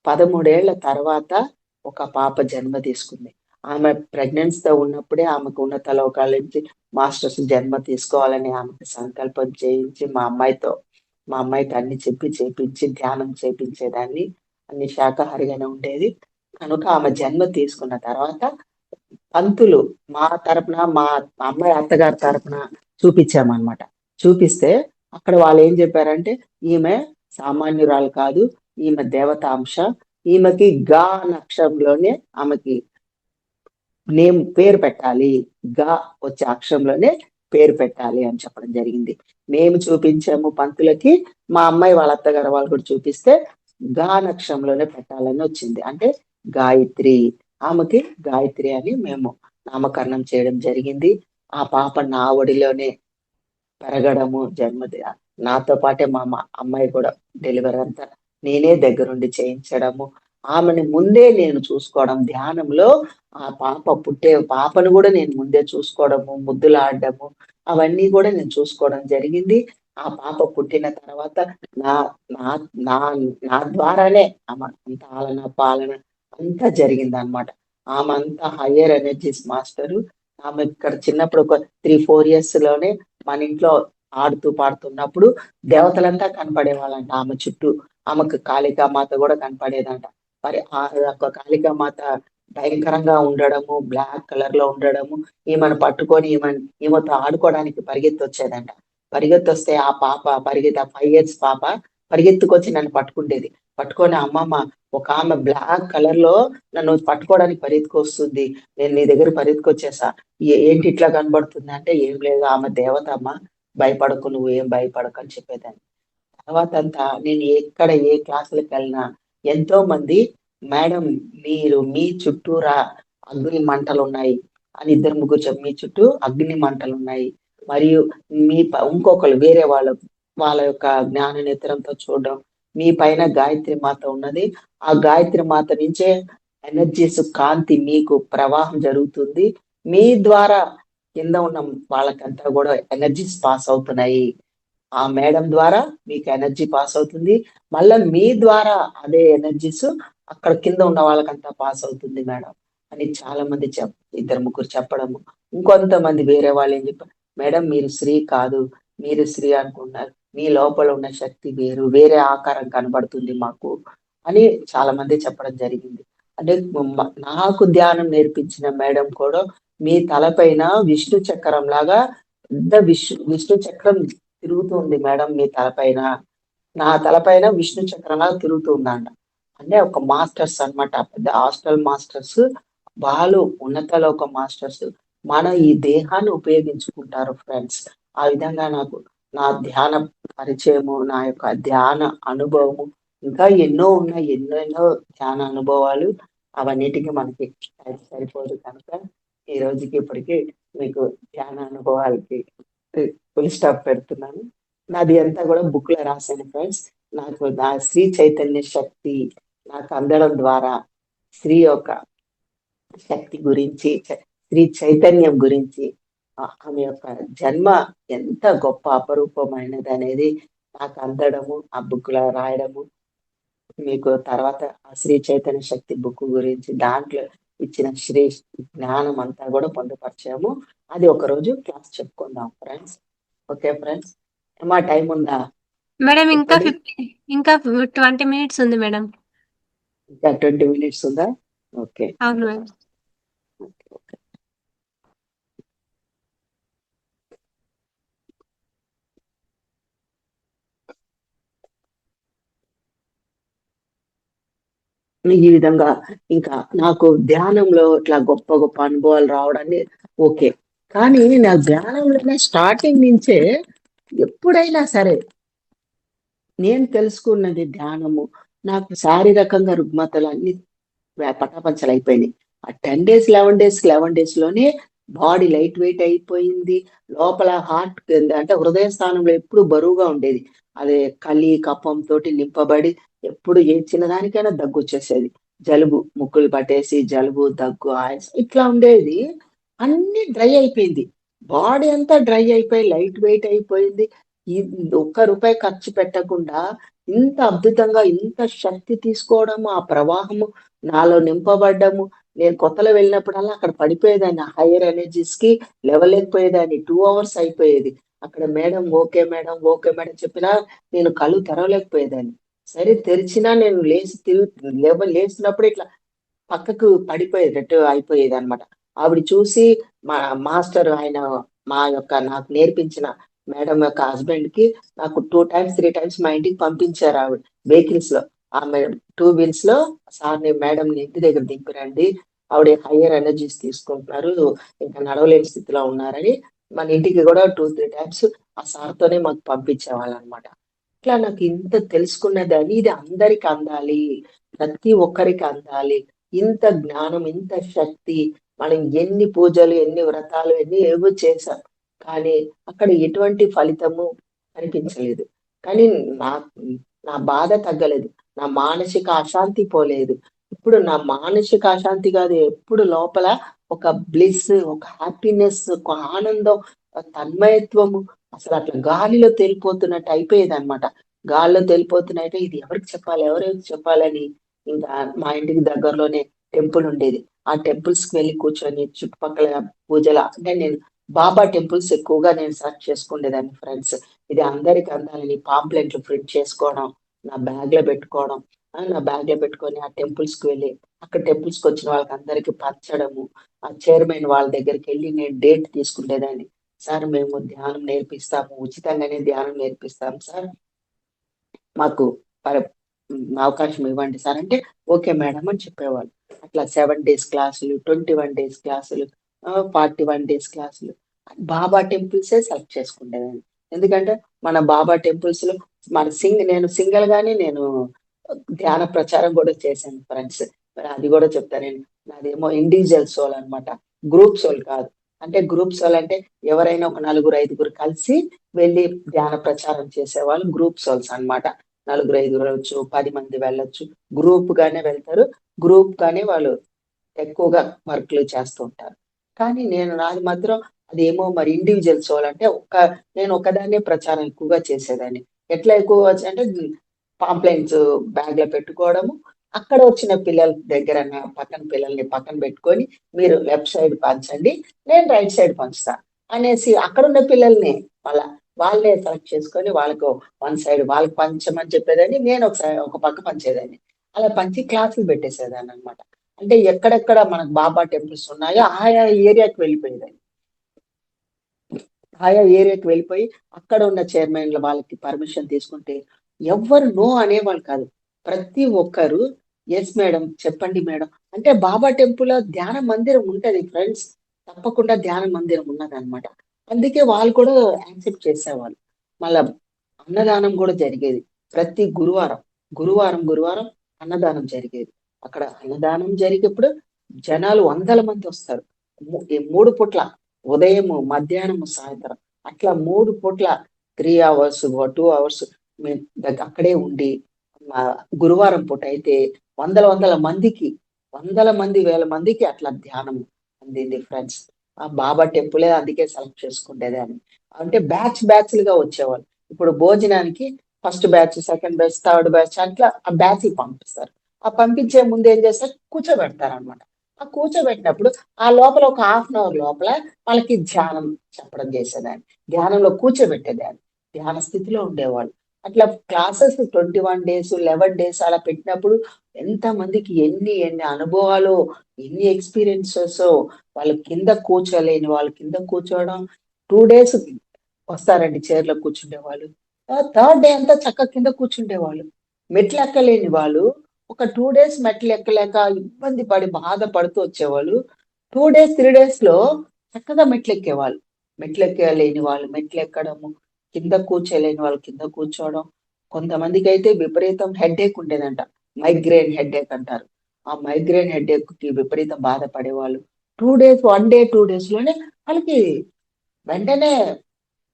S1: 13 ఏళ్ల తర్వాత ఒక పాప జన్మ తీసుకుంది. ఆమె ప్రెగ్నెన్సీతో ఉన్నప్పుడే ఆమెకు ఉన్నత లోకాల నుంచి మాస్టర్స్ జన్మ తీసుకోవాలని ఆమెకు సంకల్పం చేయించి మా అమ్మాయికి అన్ని చెప్పి చేపించి ధ్యానం చేపించేదాన్ని. అన్ని శాకాహారిగానే ఉండేది. కనుక ఆమె జన్మ తీసుకున్న తర్వాత పంతులు మా తరపున మా అమ్మాయి అత్తగారి తరపున చూపించామన్నమాట. చూపిస్తే అక్కడ వాళ్ళు ఏం చెప్పారంటే ఈమె సామాన్యురాలు కాదు, ఈమె దేవత అంశ. ఈమెకి గా అక్షరంలోనే ఆమెకి పేరు పెట్టాలి. గా వచ్చే అక్షరంలోనే పేరు పెట్టాలి అని చెప్పడం జరిగింది. మేము చూపించాము పంతులకి. మా అమ్మాయి వాళ్ళ అత్తగారు వాళ్ళు కూడా చూపిస్తే గా అక్షరంలోనే పెట్టాలని వచ్చింది. అంటే గాయత్రి. ఆమెకి గాయత్రి అని మేము నామకరణం చేయడం జరిగింది. ఆ పాప నా ఒడిలోనే పెరగడము నాతో పాటే మా అమ్మాయి కూడా డెలివరీ అంతా నేనే దగ్గరుండి చేయించడము. ఆమెను ముందే నేను చూసుకోవడం ధ్యానంలో. ఆ పాపను కూడా నేను ముందే చూసుకోవడము, ముద్దులాడము అవన్నీ కూడా నేను చూసుకోవడం జరిగింది. ఆ పాప పుట్టిన తర్వాత నా నా నా నా ద్వారానే ఆమె అంత ఆలన పాలన అంతా జరిగింది అనమాట. ఆమె అంతా హయ్యర్ ఎనర్జీస్ మాస్టరు. ఆమె ఇక్కడ చిన్నప్పుడు ఒక 3-4 ఇయర్స్ లోనే మన ఇంట్లో ఆడుతూ పాడుతున్నప్పుడు దేవతలంతా కనపడే వాళ్ళంట ఆమె చుట్టూ. ఆమెకు కాళికామాత కూడా కనపడేదంట. మరి ఆ యొక్క కాళికామాత భయంకరంగా ఉండడము, బ్లాక్ కలర్ లో ఉండడము, ఈమెను పట్టుకొని ఈమెతో ఆడుకోవడానికి పరిగెత్తి వచ్చేదంట. పరిగెత్తి వస్తే ఆ పాప 5 ఇయర్స్ పాప పరిగెత్తుకొచ్చి నన్ను పట్టుకుండేది. పట్టుకొని అమ్మమ్మ ఒక ఆమె బ్లాక్ కలర్ లో నన్ను పట్టుకోవడానికి పరిగెత్తుకొస్తుంది, నేను నీ దగ్గర పరిగెత్తుకొచ్చేసా, ఏంటి ఇట్లా కనబడుతుంది అంటే ఏం లేదు ఆమె దేవత అమ్మ, భయపడకు, నువ్వు ఏం భయపడకు అని చెప్పేదాన్ని. తర్వాత అంతా నేను ఎక్కడ ఏ క్లాసులకు వెళ్ళినా ఎంతో మంది మేడం మీరు మీ చుట్టూరా అగ్ని మంటలు ఉన్నాయి అని 2-3 చెప్పి మీ చుట్టూ అగ్ని మంటలు ఉన్నాయి. మరియు ఇంకొకరు వేరే వాళ్ళ యొక్క జ్ఞాన నేత్రంతో చూడడం, మీ పైన గాయత్రి మాత ఉన్నది, ఆ గాయత్రి మాత నుంచే ఎనర్జీస్ కాంతి మీకు ప్రవాహం జరుగుతుంది, మీ ద్వారా కింద ఉన్న వాళ్ళకంతా కూడా ఎనర్జీస్ పాస్ అవుతున్నాయి ఆ మేడం ద్వారా మీకు ఎనర్జీ పాస్ అవుతుంది. మళ్ళా మీ ద్వారా అదే ఎనర్జీస్ అక్కడ కింద ఉన్న వాళ్ళకంతా పాస్ అవుతుంది మేడం అని చాలా మంది ఇద్దరు ముగ్గురు చెప్పడము. ఇంకొంతమంది వేరే వాళ్ళు ఏం చెప్పారు, మేడం మీరు స్త్రీ కాదు, మీరు స్త్రీ అనుకున్నారు, మీ లోపల ఉన్న శక్తి వేరు, వేరే ఆకారం కనబడుతుంది మాకు అని చాలా మంది చెప్పడం జరిగింది. అంటే నాకు ధ్యానం నేర్పించిన మేడం కూడా మీ తలపైన విష్ణు చక్రం లాగా పెద్ద విష్ణు చక్రం తిరుగుతుంది మేడం మీ తలపైన, నా తలపైన విష్ణు చక్రంలా తిరుగుతుందంట. అంటే ఒక మాస్టర్స్ అన్నమాట, పెద్ద హాస్టల్ మాస్టర్స్, వాళ్ళు ఉన్నతలో ఒక మాస్టర్స్ మన ఈ దేహాన్ని ఉపయోగించుకుంటారు ఫ్రెండ్స్. ఆ విధంగా నాకు నా ధ్యాన పరిచయము, నా యొక్క ధ్యాన అనుభవము ఇంకా ఎన్నో ఉన్నాయి, ఎన్నెన్నో ధ్యాన అనుభవాలు. అవన్నిటికీ మనకి టైం సరిపోదు కనుక ఈ రోజుకి ఇప్పటికి మీకు ధ్యాన అనుభవాలకి ఫుల్ స్టాప్ పెడుతున్నాను. నాది అంతా కూడా బుక్ లో రాశాను ఫ్రెండ్స్. నాకు నా శ్రీ చైతన్య శక్తి నాకు అందడం ద్వారా శ్రీ యొక్క శక్తి గురించి, శ్రీ చైతన్యం గురించి, ఆమె యొక్క జన్మ ఎంత గొప్ప అపరూపమైనది అనేది నాకు అందడము, ఆ బుక్ లో రాయడము, మీకు తర్వాత ఆ శ్రీ చైతన్య శక్తి బుక్ గురించి దాంట్లో ఇచ్చిన శ్రీ జ్ఞానం అంతా కూడా పొందుపరిచాము. అది ఒక రోజు క్లాస్ చెప్పుకుందాం ఫ్రెండ్స్. ఓకే ఫ్రెండ్స్, మా టైం ఉందా
S2: మేడం ఇంకా
S1: చెప్పండి?
S2: 50 ఇంకా 20 మినిట్స్ ఉంది మేడం.
S1: ఇంకా 20 minutes ఉందా? ఓకే
S2: అవును మేడం.
S1: Okay okay. ఈ విధంగా ఇంకా నాకు ధ్యానంలో ఇట్లా గొప్ప గొప్ప అనుభవాలు రావడాన్ని ఓకే. కానీ నా ధ్యానంలోనే స్టార్టింగ్ నుంచే ఎప్పుడైనా సరే నేను తెలుసుకున్నది ధ్యానము, నాకు శారీరకంగా రుగ్మతలు అన్ని పటాపంచలు అయిపోయినాయి. ఆ 10 days 11 days లోనే బాడీ లైట్ వెయిట్ అయిపోయింది. లోపల హార్ట్ అంటే హృదయ స్థానంలో ఎప్పుడు బరువుగా ఉండేది. అదే కఫం తోటి నింపబడి ఎప్పుడు ఏ చిన్నదానికైనా దగ్గు వచ్చేసేది. జలుబు ముక్కులు పట్టేసి జలుబు, దగ్గు, ఆయాసం ఇట్లా ఉండేది. అన్ని డ్రై అయిపోయింది. బాడీ అంతా డ్రై అయిపోయి లైట్ వెయిట్ అయిపోయింది. ఈ ఒక్క రూపాయి ఖర్చు పెట్టకుండా ఇంత అద్భుతంగా ఇంత శక్తి తీసుకోవడము, ఆ ప్రవాహము నాలో నింపబడ్డము. నేను కొత్తలో వెళ్ళినప్పుడల్లా అక్కడ పడిపోయేదాన్ని, హైయర్ ఎనర్జీస్ కి లేవలేకపోయేదాన్ని. 2 hours అయిపోయేది. అక్కడ madam okay madam okay madam చెప్పినా నేను కళ్ళు తెరవలేకపోయేదాన్ని. సరే తెరిచినా నేను లేచినప్పుడు ఇట్లా పక్కకు పడిపోయేటట్టు అయిపోయేది అనమాట. ఆవిడ చూసి మా మాస్టర్ ఆయన నాకు నేర్పించిన మేడం యొక్క హస్బెండ్ కి నాకు 2 times 3 times మా ఇంటికి పంపించారు ఆవిడ వెహికల్స్ లో. ఆమె 2 wheels లో సార్ని మేడం ని ఇంటి దగ్గర దింపిరండి, ఆవిడ హయ్యర్ ఎనర్జీస్ తీసుకుంటున్నారు, ఇంకా నడవలేని స్థితిలో ఉన్నారని మన ఇంటికి కూడా 2 3 times ఆ సార్తోనే మాకు పంపించేవాళ్ళు అనమాట. ఇట్లా నాకు ఇంత తెలుసుకున్నదని ఇది అందరికి అందాలి, ప్రతి ఒక్కరికి అందాలి. ఇంత జ్ఞానం, ఇంత శక్తి, మనం ఎన్ని పూజలు, ఎన్ని వ్రతాలు, ఎన్ని ఏవో చేశాం. కానీ అక్కడ ఎటువంటి ఫలితము కనిపించలేదు. కానీ నా నా బాధ తగ్గలేదు. నా మానసిక అశాంతి పోలేదు. ఇప్పుడు నా మానసిక అశాంతి కాదు, ఎప్పుడు లోపల ఒక బ్లిస్, ఒక హ్యాపీనెస్, ఒక ఆనందం, తన్మయత్వము అసలు అట్లా గాలిలో తేలిపోతున్నట్టు అయిపోయేది అనమాట. గాల్లో తేలిపోతున్నట్టు ఇది ఎవరికి చెప్పాలి, ఎవరికి చెప్పాలని ఇంకా మా ఇంటికి దగ్గరలోనే టెంపుల్ ఉండేది. ఆ టెంపుల్స్ కి వెళ్ళి కూర్చొని చుట్టుపక్కల పూజలు అంటే నేను బాబా టెంపుల్స్ ఎక్కువగా నేను సెర్చ్ చేసుకునేదాన్ని ఫ్రెండ్స్. ఇది అందరికి అందాలని పాంప్లెట్లు ప్రింట్ చేసుకోవడం, నా బ్యాగ్ లో పెట్టుకోవడం, నా బ్యాగ్ లో పెట్టుకొని ఆ టెంపుల్స్ కి వెళ్ళి అక్కడ టెంపుల్స్ కి వచ్చిన వాళ్ళకి అందరికి పంచడము. ఆ చైర్మన్ వాళ్ళ దగ్గరికి వెళ్ళి నేను డేట్ తీసుకునేదాన్ని. సార్ మేము ధ్యానం నేర్పిస్తాము, ఉచితంగానే ధ్యానం నేర్పిస్తాం సార్, మాకు అవకాశం ఇవ్వండి సార్ అంటే ఓకే మేడం అని చెప్పేవాళ్ళు. అట్లా 7 days క్లాసులు, 21 days క్లాసులు, 41 days క్లాసులు బాబా టెంపుల్సే సెలెక్ట్ చేసుకునేదాన్ని. ఎందుకంటే మన బాబా టెంపుల్స్ లో నేను సింగిల్ గానే నేను ధ్యాన ప్రచారం కూడా చేశాను ఫ్రెండ్స్. అది కూడా చెప్తా నేను. నాదేమో ఇండివిజువల్ సోల్ అన్నమాట, గ్రూప్ సోల్ కాదు. అంటే గ్రూప్ సోల్ అంటే ఎవరైనా ఒక నలుగురు ఐదుగురు కలిసి వెళ్ళి ధ్యాన ప్రచారం చేసేవాళ్ళు గ్రూప్ సోల్స్ అన్నమాట. నలుగురు ఐదుగురు వెళ్ళొచ్చు, 10 మంది వెళ్ళొచ్చు, గ్రూప్ గానే వెళ్తారు, గ్రూప్ గానే వాళ్ళు ఎక్కువగా వర్క్లు చేస్తూ ఉంటారు. కానీ నాది మాత్రం అదేమో మరి ఇండివిజువల్స్ వాళ్ళంటే నేను ఒకదాన్నే ప్రచారం ఎక్కువగా చేసేదాన్ని. ఎట్లా ఎక్కువ అంటే పాంప్లెంట్స్ బ్యాగ్ లో పెట్టుకోవడము, అక్కడ వచ్చిన పిల్లల దగ్గర నా పక్కన పిల్లల్ని పక్కన పెట్టుకొని మీరు లెఫ్ట్ సైడ్ పంచండి, నేను రైట్ సైడ్ పంచుతా అనేసి అక్కడ ఉన్న పిల్లల్ని మళ్ళా వాళ్ళే సెలెక్ట్ చేసుకొని వాళ్ళకు వన్ సైడ్ వాళ్ళకి పంచమని చెప్పేదాన్ని, నేను ఒక పక్క పంచేదాన్ని. అలా పంచి క్లాసులు పెట్టేసేదాన్ని అనమాట. అంటే ఎక్కడెక్కడ మనకు బాబా టెంపుల్స్ ఉన్నాయో ఆయా ఏరియాకి వెళ్ళిపోయేదాన్ని. ఆయా ఏరియాకి వెళ్ళిపోయి అక్కడ ఉన్న చైర్మన్ల వాళ్ళకి పర్మిషన్ తీసుకుంటే ఎవ్వరు నో అనేవాళ్ళు కాదు. ప్రతి ఒక్కరు ఎస్ మేడం, చెప్పండి మేడం. అంటే బాబా టెంపుల్ ధ్యాన మందిరం ఉంటది ఫ్రెండ్స్, తప్పకుండా ధ్యాన మందిరం ఉన్నదన్నమాట. అందుకే వాళ్ళు కూడా యాక్సెప్ట్ చేసేవాళ్ళు. మళ్ళా అన్నదానం కూడా జరిగేది ప్రతి గురువారం. గురువారం అన్నదానం జరిగేది. అక్కడ అన్నదానం జరిగేప్పుడు జనాలు వందల మంది వస్తారు. ఈ 3 పూట్ల, ఉదయము, మధ్యాహ్నము, సాయంత్రం అట్లా 3 పూట్ల 3 అవర్స్ 2 అవర్స్ మేము అక్కడే ఉండి గురువారం పూట అయితే వందల మందికి, వందల మంది, వేల మందికి అట్లా ధ్యానం అందింది ఫ్రెండ్స్. ఆ బాబా టెంపులే అందుకే సెలెక్ట్ చేసుకుంటేదాన్ని. అంటే బ్యాచ్లుగా వచ్చేవాళ్ళు. ఇప్పుడు భోజనానికి first batch, second batch, third batch అట్లా ఆ బ్యాచ్ పంపిస్తారు. ఆ పంపించే ముందు ఏం చేస్తారు, కూర్చోబెడతారు అనమాట. ఆ కూర్చోబెట్టినప్పుడు ఆ లోపల ఒక హాఫ్ అన్ అవర్ లోపల వాళ్ళకి ధ్యానం చెప్పడం చేసేదాన్ని, ధ్యానంలో కూర్చోబెట్టేదాన్ని, ధ్యాన స్థితిలో ఉండేవాళ్ళు. అట్లా క్లాసెస్ 21 days 11 days అలా పెట్టినప్పుడు ఎంత మందికి ఎన్ని ఎన్ని అనుభవాలు, ఎన్ని ఎక్స్పీరియన్సెస్. వాళ్ళు కింద కూర్చోలేని వాళ్ళు కింద కూర్చోవడం, 2 days వస్తారండి చైర్లో కూర్చుండే వాళ్ళు. థర్డ్ డే అంతా చక్కగా కింద కూర్చుండేవాళ్ళు. మెట్లు ఎక్కలేని వాళ్ళు ఒక 2 days మెట్లు ఎక్కలేక ఇబ్బంది పడి బాధపడుతూ వచ్చేవాళ్ళు. 2 days 3 days లో చక్కగా మెట్లు ఎక్కేవాళ్ళు. మెట్లు ఎక్కలేని వాళ్ళు మెట్లు ఎక్కడము, కింద కూర్చోలేని వాళ్ళు కింద కూర్చోవడం. కొంతమందికి అయితే విపరీతం హెడ్ఏక్ ఉండేదంట, మైగ్రేన్ హెడ్ఏక్ అంటారు. ఆ మైగ్రేన్ హెడ్ఏక్ కి విపరీతం బాధపడేవాళ్ళు. 2 days 1 day 2 days లోనే వాళ్ళకి వెంటనే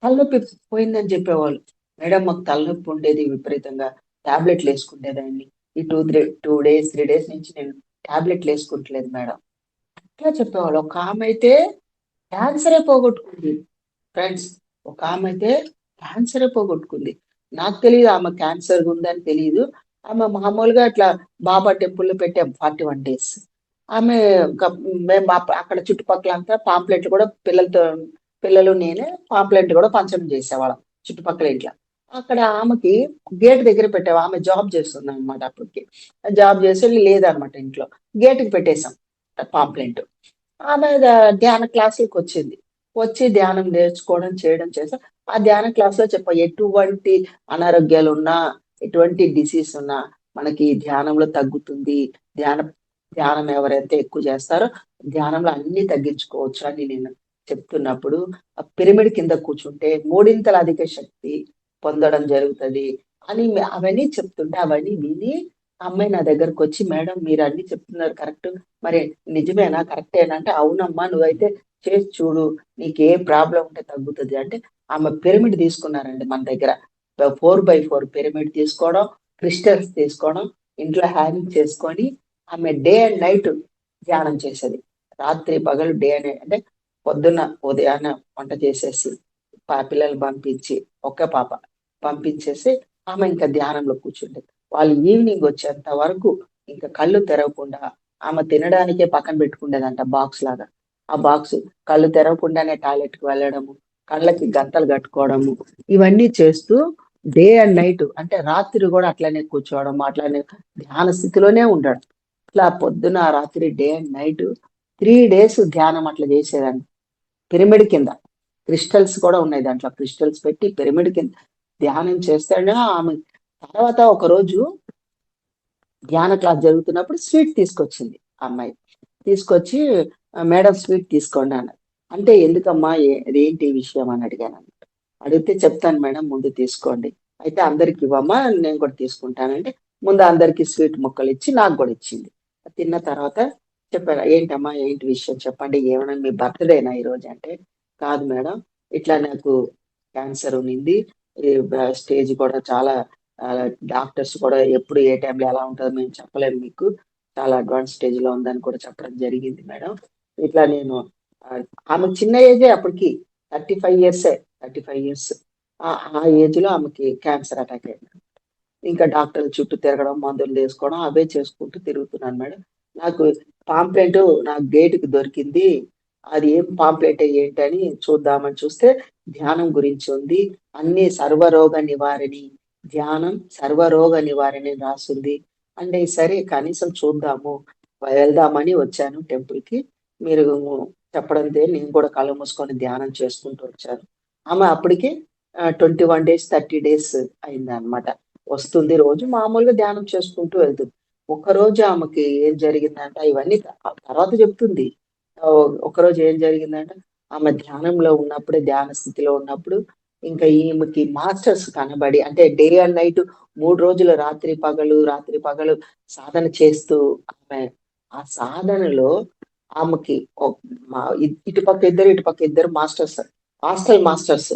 S1: తలనొప్పి పోయిందని చెప్పేవాళ్ళు. మేడం మాకు తలనొప్పి ఉండేది విపరీతంగా, టాబ్లెట్లు వేసుకునేదాన్ని. ఈ 2 days 3 days నుంచి నేను టాబ్లెట్లు వేసుకుంటలేదు మేడం అట్లా చెప్పేవాళ్ళు. ఒక ఆమె అయితే క్యాన్సరే పోగొట్టుకుంది ఫ్రెండ్స్. ఒక ఆమె అయితే క్యాన్సరే పోగొట్టుకుంది. నాకు తెలియదు ఆమె క్యాన్సర్ ఉందని తెలియదు. ఆమె మామూలుగా అట్లా బాబా టెంపుల్లో పెట్టాం 41 days. ఆమె మేము అక్కడ చుట్టుపక్కల అంతా పాంప్లెట్లు కూడా పిల్లలు నేనే పాంప్లెట్ కూడా పంచడం చేసేవాళ్ళం చుట్టుపక్కల ఇంట్లో. అక్కడ ఆమెకి గేట్ దగ్గర పెట్టావు, ఆమె జాబ్ చేస్తుంది అనమాట అప్పటికి. జాబ్ చేసి లేదనమాట ఇంట్లో, గేటుకి పెట్టేశాం పాంప్లెంట్. ఆమె ధ్యాన క్లాసులకు వచ్చింది. వచ్చి ధ్యానం నేర్చుకోవడం చేయడం చేసాం. ఆ ధ్యాన క్లాస్ లో ఎటువంటి అనారోగ్యాలు ఉన్నా, ఎటువంటి డిసీజ్ ఉన్నా మనకి ధ్యానంలో తగ్గుతుంది. ధ్యానం ఎవరైతే ఎక్కువ చేస్తారో ధ్యానంలో అన్ని తగ్గించుకోవచ్చు అని నేను చెప్తున్నప్పుడు, ఆ పిరమిడ్ కింద కూర్చుంటే 3 అధిక శక్తి పొందడం జరుగుతుంది అని అవన్నీ చెప్తుంటే అవన్నీ విని ఆ అమ్మాయి నా దగ్గరకు వచ్చి, మేడం మీరు అన్ని చెప్తున్నారు కరెక్ట్, మరి నిజమేనా, కరెక్టేనా అంటే, అవునమ్మా నువ్వైతే చేసి చూడు, నీకు ఏ ప్రాబ్లం ఉంటే తగ్గుతుంది అంటే. ఆమె పిరమిడ్ తీసుకున్నారండి మన దగ్గర. 4x4 పిరమిడ్ తీసుకోవడం, క్రిస్టల్స్ తీసుకోవడం, ఇంట్లో హ్యాంగ్ చేసుకొని ఆమె డే అండ్ నైట్ ధ్యానం చేసేది. రాత్రి పగలు డే అండ్ నైట్. అంటే పొద్దున్న ఉదయాన్నే వంట చేసేసి పిల్లలు పంపించి, ఒక్క పాప పంపించేసి ఆమె ఇంకా ధ్యానంలో కూర్చుండేది. వాళ్ళు ఈవినింగ్ వచ్చేంత వరకు ఇంకా కళ్ళు తెరవకుండా ఆమె తినడానికే పక్కన పెట్టుకునేదంట బాక్స్ లాగా. ఆ బాక్స్ కళ్ళు తెరవకుండానే టాయిలెట్ కి వెళ్ళడము, కళ్ళకి గంతలు కట్టుకోవడము, ఇవన్నీ చేస్తూ డే అండ్ నైట్, అంటే రాత్రి కూడా అట్లనే కూర్చోవడం, అట్లనే ధ్యాన స్థితిలోనే ఉండడం. ఇట్లా పొద్దున రాత్రి డే అండ్ నైట్ 3 days ధ్యానం అట్లా చేసేదాన్ని పిరమిడ్ కింద. క్రిస్టల్స్ కూడా ఉన్నాయి దాంట్లో, క్రిస్టల్స్ పెట్టి పిరమిడ్ కింద ధ్యానం చేస్తాడే ఆమె. తర్వాత ఒక రోజు ధ్యాన క్లాస్ జరుగుతున్నప్పుడు స్వీట్ తీసుకొచ్చింది ఆ అమ్మాయి. తీసుకొచ్చి మేడం స్వీట్ తీసుకోండి అన్నారు. అంటే ఎందుకమ్మా, అదేంటి విషయం అని అడిగాను అన్నమాట. అడిగితే చెప్తాను మేడం, ముందు తీసుకోండి. అయితే అందరికి ఇవ్వమ్మా, నేను కూడా తీసుకుంటానంటే ముందు అందరికి స్వీట్ ముక్కలు ఇచ్చి నాకు కూడా ఇచ్చింది. తిన్న తర్వాత చెప్పాను, ఏంటమ్మా ఏంటి విషయం చెప్పండి, ఏమన్నా మీ బర్త్డేనా ఈరోజు అంటే, కాదు మేడం ఇట్లా నాకు క్యాన్సర్ ఉన్నింది, స్టేజ్ కూడా చాలా, డాక్టర్స్ కూడా ఎప్పుడు ఏ టైంలో ఎలా ఉంటుందో మేము చెప్పలేము మీకు, చాలా అడ్వాన్స్ స్టేజ్ లో ఉందని కూడా చెప్పడం జరిగింది మేడం. ఇట్లా నేను ఆమె చిన్న ఏజే అప్పటికి, 35 ఇయర్సే, 35 ఇయర్స్. ఆ ఏజ్ లో ఆమెకి క్యాన్సర్ అటాక్ అయింది. ఇంకా డాక్టర్ల చుట్టూ తిరగడం, మందులు తీసుకోవడం అవే చేసుకుంటూ తిరుగుతున్నాను మేడం. నాకు పాంప్లెట్ నా గేటుకి దొరికింది. అది ఏం పాంప్లెట్ ఏంటని చూద్దామని చూస్తే ధ్యానం గురించి ఉంది. అన్ని సర్వరోగ నివారణి, ధ్యానం సర్వరోగ నివారణి అని రాసుంది. అంటే సరే కనీసం చూద్దాము, వెళ్దామని వచ్చాను టెంపుల్ కి. మీరు చెప్పడంతో నేను కూడా కళ్ళు మూసుకొని ధ్యానం చేసుకుంటూ వచ్చాను. ఆమె అప్పటికి 21 days 30 days అయింది అనమాట. వస్తుంది రోజు మామూలుగా ధ్యానం చేసుకుంటూ వెళ్తుంది. ఒకరోజు ఆమెకి ఏం జరిగిందంటే ఇవన్నీ తర్వాత చెప్తుంది. ఒకరోజు ఏం జరిగిందంటే ఆమె ధ్యానంలో ఉన్నప్పుడే, ధ్యాన స్థితిలో ఉన్నప్పుడు ఇంకా ఈమెకి మాస్టర్స్ కనబడి, అంటే డే అండ్ నైట్ 3 రోజులు రాత్రి పగలు సాధన చేస్తూ ఆమె ఆ సాధనలో ఆమెకి ఇటుపక్క ఇద్దరు మాస్టర్స్, హాస్టల్ మాస్టర్స్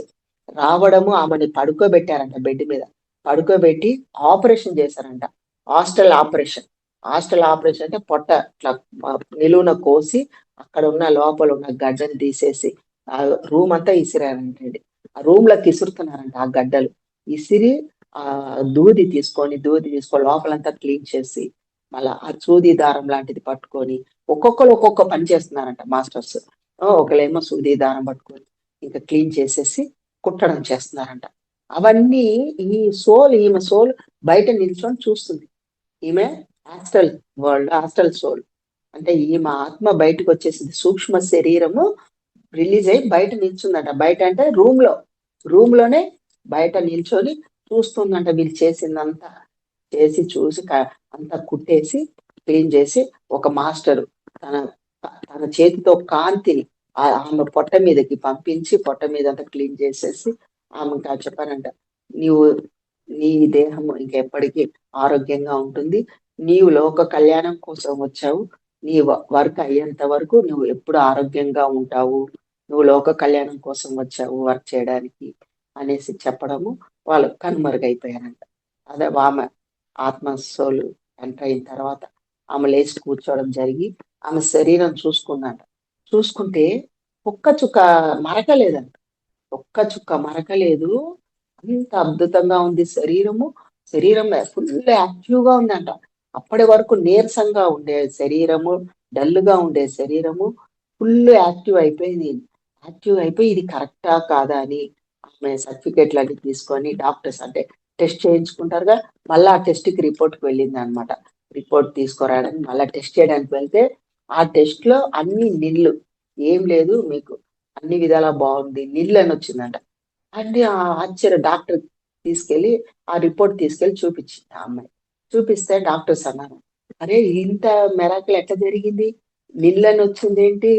S1: రావడము, ఆమెని పడుకోబెట్టారంట బెడ్ మీద. పడుకోబెట్టి ఆపరేషన్ చేశారంట. హాస్టల్ ఆపరేషన్ అంటే పొట్ట ఇట్లా నిలువున కోసి అక్కడ ఉన్న లోపల ఉన్న గడ్డలు తీసేసి ఆ రూమ్ అంతా ఇసిరారంటండి. ఆ రూమ్ లోకి ఇసురుతున్నారంట ఆ గడ్డలు. ఇసిరి ఆ దూది తీసుకొని లోపలంతా క్లీన్ చేసి మళ్ళా ఆ సూది దారం లాంటిది పట్టుకొని ఒక్కొక్కరు ఒక్కొక్క పని చేస్తున్నారంట మాస్టర్స్. ఒకళ్ళేమో సూది దారం పట్టుకొని ఇంకా క్లీన్ చేసేసి కుట్టడం చేస్తున్నారంట. అవన్నీ ఈమె సోల్ బయట నిల్చొని చూస్తుంది. ఈమె హాస్టల్ సోల్. అంటే ఈమె ఆత్మ బయటకు వచ్చేసింది. సూక్ష్మ శరీరము రిలీజ్ అయ్యి బయట నిల్చుందంట. బయట అంటే రూమ్ లోనే బయట నిల్చొని చూస్తుందంట వీళ్ళు చేసిందంతా. చూసి అంతా కుట్టేసి క్లీన్ చేసి ఒక మాస్టరు తన తన చేతితో కాంతిని ఆమె పొట్ట మీదకి పంపించి పొట్ట మీద అంతా క్లీన్ చేసేసి ఆమె చెప్పారంట, నీవు నీ దేహం ఇంకెప్పటికీ ఆరోగ్యంగా ఉంటుంది. నీవు లోక కళ్యాణం కోసం వచ్చావు. నీ వర్క్ అయ్యేంత వరకు నువ్వు ఎప్పుడు ఆరోగ్యంగా ఉంటావు. నువ్వు లోక కళ్యాణం కోసం వచ్చావు వర్క్ చేయడానికి అనేసి చెప్పడము. వాళ్ళు కనుమరుగైపోయారంట. అదే ఆమె ఆత్మ సోలు ఎంటర్ అయిన తర్వాత ఆమె లేచి కూర్చోవడం జరిగి ఆమె శరీరం చూసుకుందంట. చూసుకుంటే ఒక్క చుక్క మరక లేదంట. ఒక్క చుక్క మరక లేదు. అంత అద్భుతంగా ఉంది శరీరం ఫుల్ యాక్టివ్ గా ఉందంట. అప్పటి వరకు నీరసంగా ఉండే శరీరము, డల్గా ఉండే శరీరము ఫుల్ యాక్టివ్ అయిపోయి ఇది కరెక్టా కాదా అని ఆమె సర్టిఫికేట్లు అన్ని తీసుకొని డాక్టర్స్ అంటే టెస్ట్ చేయించుకుంటారుగా, మళ్ళీ ఆ టెస్ట్ కి రిపోర్ట్ కి వెళ్ళింది అనమాట. రిపోర్ట్ తీసుకురావడానికి మళ్ళీ టెస్ట్ చేయడానికి వెళ్తే ఆ టెస్ట్ లో అన్ని నిల్లు, ఏం లేదు మీకు అన్ని విధాలా బాగుంది, నిల్లు అని వచ్చిందంట. అంటే ఆ ఆశ్చర్య డాక్టర్ తీసుకెళ్లి ఆ రిపోర్ట్ తీసుకెళ్లి చూపించింది ఆ అమ్మాయి. చూపిస్తే డాక్టర్స్ అన్నారు, అరే ఇంత మెరాకిల్ ఎట్లా జరిగింది, నిల్లని వచ్చింది ఏంటి,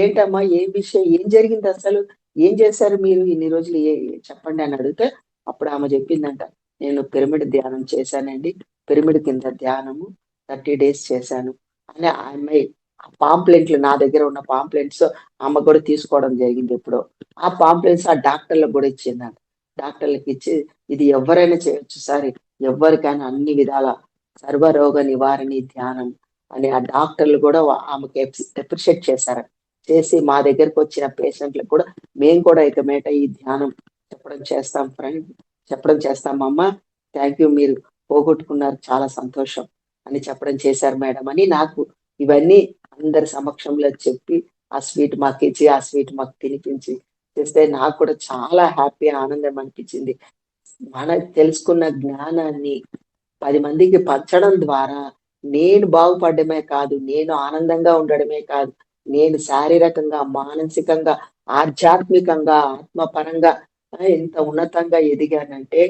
S1: ఏంటమ్మా ఏం విషయం, ఏం జరిగింది అసలు, ఏం చేశారు మీరు ఇన్ని రోజులు చెప్పండి అని అడిగితే అప్పుడు ఆమె చెప్పిందంట, నేను పిరమిడ్ ధ్యానం చేశానండి. పిరమిడ్ కింద ధ్యానము 30 days చేశాను అని ఆ అమ్మాయి ఆ పాంప్లెంట్లు, నా దగ్గర ఉన్న పాంప్లెంట్స్ ఆమె కూడా తీసుకోవడం జరిగింది ఎప్పుడో. ఆ పాంప్లెంట్స్ ఆ డాక్టర్లకు కూడా ఇచ్చిందంట. డాక్టర్లకు ఇచ్చి ఇది ఎవరైనా చేయొచ్చు సార్, ఎవరికైనా అన్ని విధాల సర్వరోగ నివారణి ధ్యానం అని ఆ డాక్టర్లు కూడా ఆమెకు అప్రిషియేట్ చేశారు. చేసి మా దగ్గరకు వచ్చిన పేషెంట్లకు కూడా మేము కూడా ఇక మేట ఈ ధ్యానం చెప్పడం చేస్తామమ్మా, థ్యాంక్ యూ, మీరు పోగొట్టుకున్నారు, చాలా సంతోషం అని చెప్పడం చేశారు మేడం అని నాకు ఇవన్నీ అందరి సమక్షంలో చెప్పి ఆ స్వీట్ మాకు ఇచ్చి ఆ స్వీట్ మాకు తినిపించి చేస్తే నాకు కూడా చాలా హ్యాపీ, ఆనందం అనిపించింది. మనకు తెలుసుకున్న జ్ఞానాన్ని 10 మందికి పంచడం ద్వారా నేను బాగుపడమే కాదు, నేను ఆనందంగా ఉండడమే కాదు, నేను శారీరకంగా, మానసికంగా, ఆధ్యాత్మికంగా, ఆత్మపరంగా ఇంత ఉన్నతంగా ఎదిగానంటే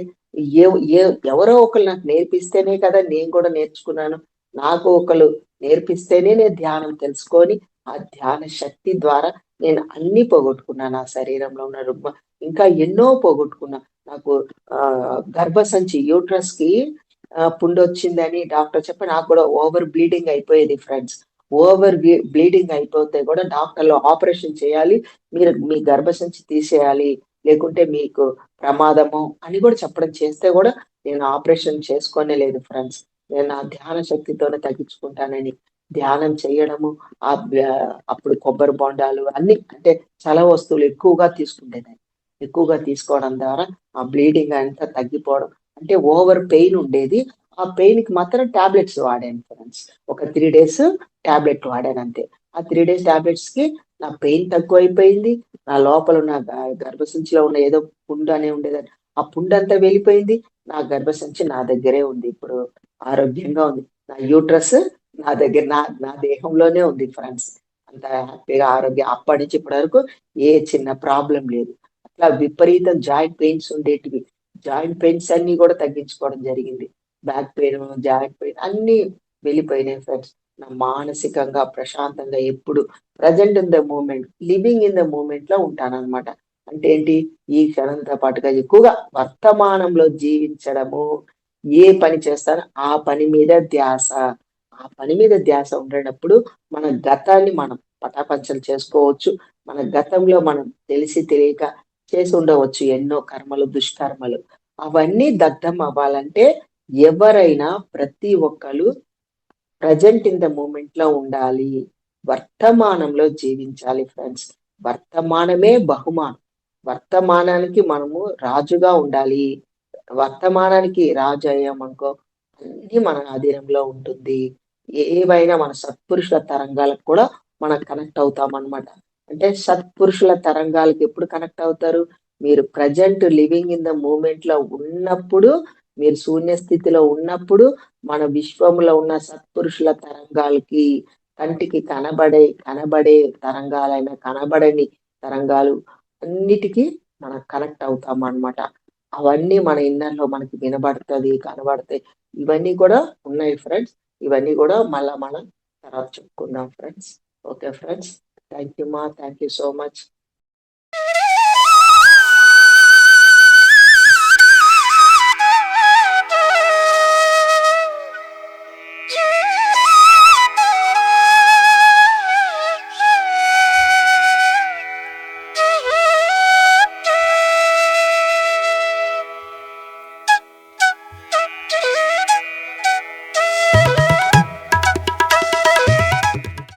S1: ఏ ఏ ఎవరో ఒకరు నాకు నేర్పిస్తేనే కదా నేను కూడా నేర్చుకున్నాను. నాకు ఒకరు నేర్పిస్తేనే నేను ధ్యానం తెలుసుకొని ఆ ధ్యాన శక్తి ద్వారా నేను అన్ని పోగొట్టుకున్నాను. నా శరీరంలో ఉన్న రుగ్మ ఇంకా ఎన్నో పోగొట్టుకున్నా. నాకు గర్భసంచి యూట్రస్ కి పుండు వచ్చిందని డాక్టర్ చెప్పి నాకు కూడా ఓవర్ బ్లీడింగ్ అయిపోయేది ఫ్రెండ్స్. ఓవర్ బ్లీడింగ్ అయిపోతే కూడా డాక్టర్లు ఆపరేషన్ చేయాలి, మీరు మీ గర్భసంచి తీసేయాలి, లేకుంటే మీకు ప్రమాదము అని కూడా చెప్పడం చేస్తే కూడా నేను ఆపరేషన్ చేసుకోనే లేదు ఫ్రెండ్స్. నేను నా ధ్యాన శక్తితోనే తగ్గించుకుంటానని ధ్యానం చేయడము, అప్పుడు కొబ్బరి బొండాలు అన్ని అంటే చలవ వస్తువులు ఎక్కువగా తీసుకునేదాన్ని. ఎక్కువగా తీసుకోవడం ద్వారా ఆ బ్లీడింగ్ అంతా తగ్గిపోవడం. అంటే ఓవర్ పెయిన్ ఉండేది. ఆ పెయిన్ కి మాత్రం టాబ్లెట్స్ వాడాను ఫ్రెండ్స్. ఒక 3 డేస్ టాబ్లెట్ వాడాను అంతే. ఆ 3 డేస్ టాబ్లెట్స్ కి నా పెయిన్ తక్కువైపోయింది. నా లోపల ఉన్న గర్భసంచిలో ఉన్న ఏదో పుండు అనే ఉండేదని ఆ పుండు అంతా వెళ్ళిపోయింది. నా గర్భసంచి నా దగ్గరే ఉంది ఇప్పుడు. ఆరోగ్యంగా ఉంది. నా యూట్రస్ నా దగ్గర నా దేహంలోనే ఉంది ఫ్రెండ్స్. అంత హ్యాపీగా ఆరోగ్యం అప్పటి నుంచి ఇప్పటి వరకు ఏ చిన్న ప్రాబ్లం లేదు. అట్లా విపరీతం జాయింట్ పెయిన్స్ ఉండేటివి. జాయింట్ పెయిన్స్ అన్ని కూడా తగ్గించుకోవడం జరిగింది. బ్యాక్ పెయిన్, జాయింట్ పెయిన్ అన్ని వెళ్ళిపోయినాయి ఫ్రెండ్స్. నా మానసికంగా ప్రశాంతంగా ఎప్పుడు present in the moment, living in the moment లో ఉంటానన్నమాట. అంటే ఏంటి? ఈ క్షణంతో పాటుగా ఎక్కువగా వర్తమానంలో జీవించడము. ఏ పని చేస్తానో ఆ పని మీద ధ్యాస. ఆ పని మీద ధ్యాస ఉండేటప్పుడు మన గతాన్ని మనం పటాపంచలు చేసుకోవచ్చు. మన గతంలో మనం తెలిసి తెలియక చేసి ఉండవచ్చు ఎన్నో కర్మలు, దుష్కర్మలు. అవన్నీ దగ్ధం అవ్వాలంటే ఎవరైనా ప్రతి ఒక్కరు ప్రజెంట్ ఇన్ ద మూమెంట్ లో ఉండాలి. వర్తమానంలో జీవించాలి ఫ్రెండ్స్. వర్తమానమే బహుమానం. వర్తమానానికి మనము రాజుగా ఉండాలి. వర్తమానానికి రాజు అయ్యామనుకో అన్ని మన ఆధీనంలో ఉంటుంది. ఏవైనా మన సత్పురుషుల తరంగాలకు కూడా మనం కనెక్ట్ అవుతాం అన్నమాట. అంటే సత్పురుషుల తరంగాలకు ఎప్పుడు కనెక్ట్ అవుతారు? మీరు present living in the moment లో ఉన్నప్పుడు, మీరు శూన్య స్థితిలో ఉన్నప్పుడు మన విశ్వంలో ఉన్న సత్పురుషుల తరంగాలకి కంటికి కనబడే తరంగాలైన కనబడని తరంగాలు అన్నిటికీ మనం కనెక్ట్ అవుతాం అన్నమాట. అవన్నీ మన ఇన్నర్లో మనకి వినబడుతుంది, కనబడతాయి. ఇవన్నీ కూడా ఉన్నాయి ఫ్రెండ్స్. ఇవన్నీ కూడా మళ్ళా మనం తర్వాత చెప్పుకుందాం friends. Okay friends. Thank you మా. Thank you so much.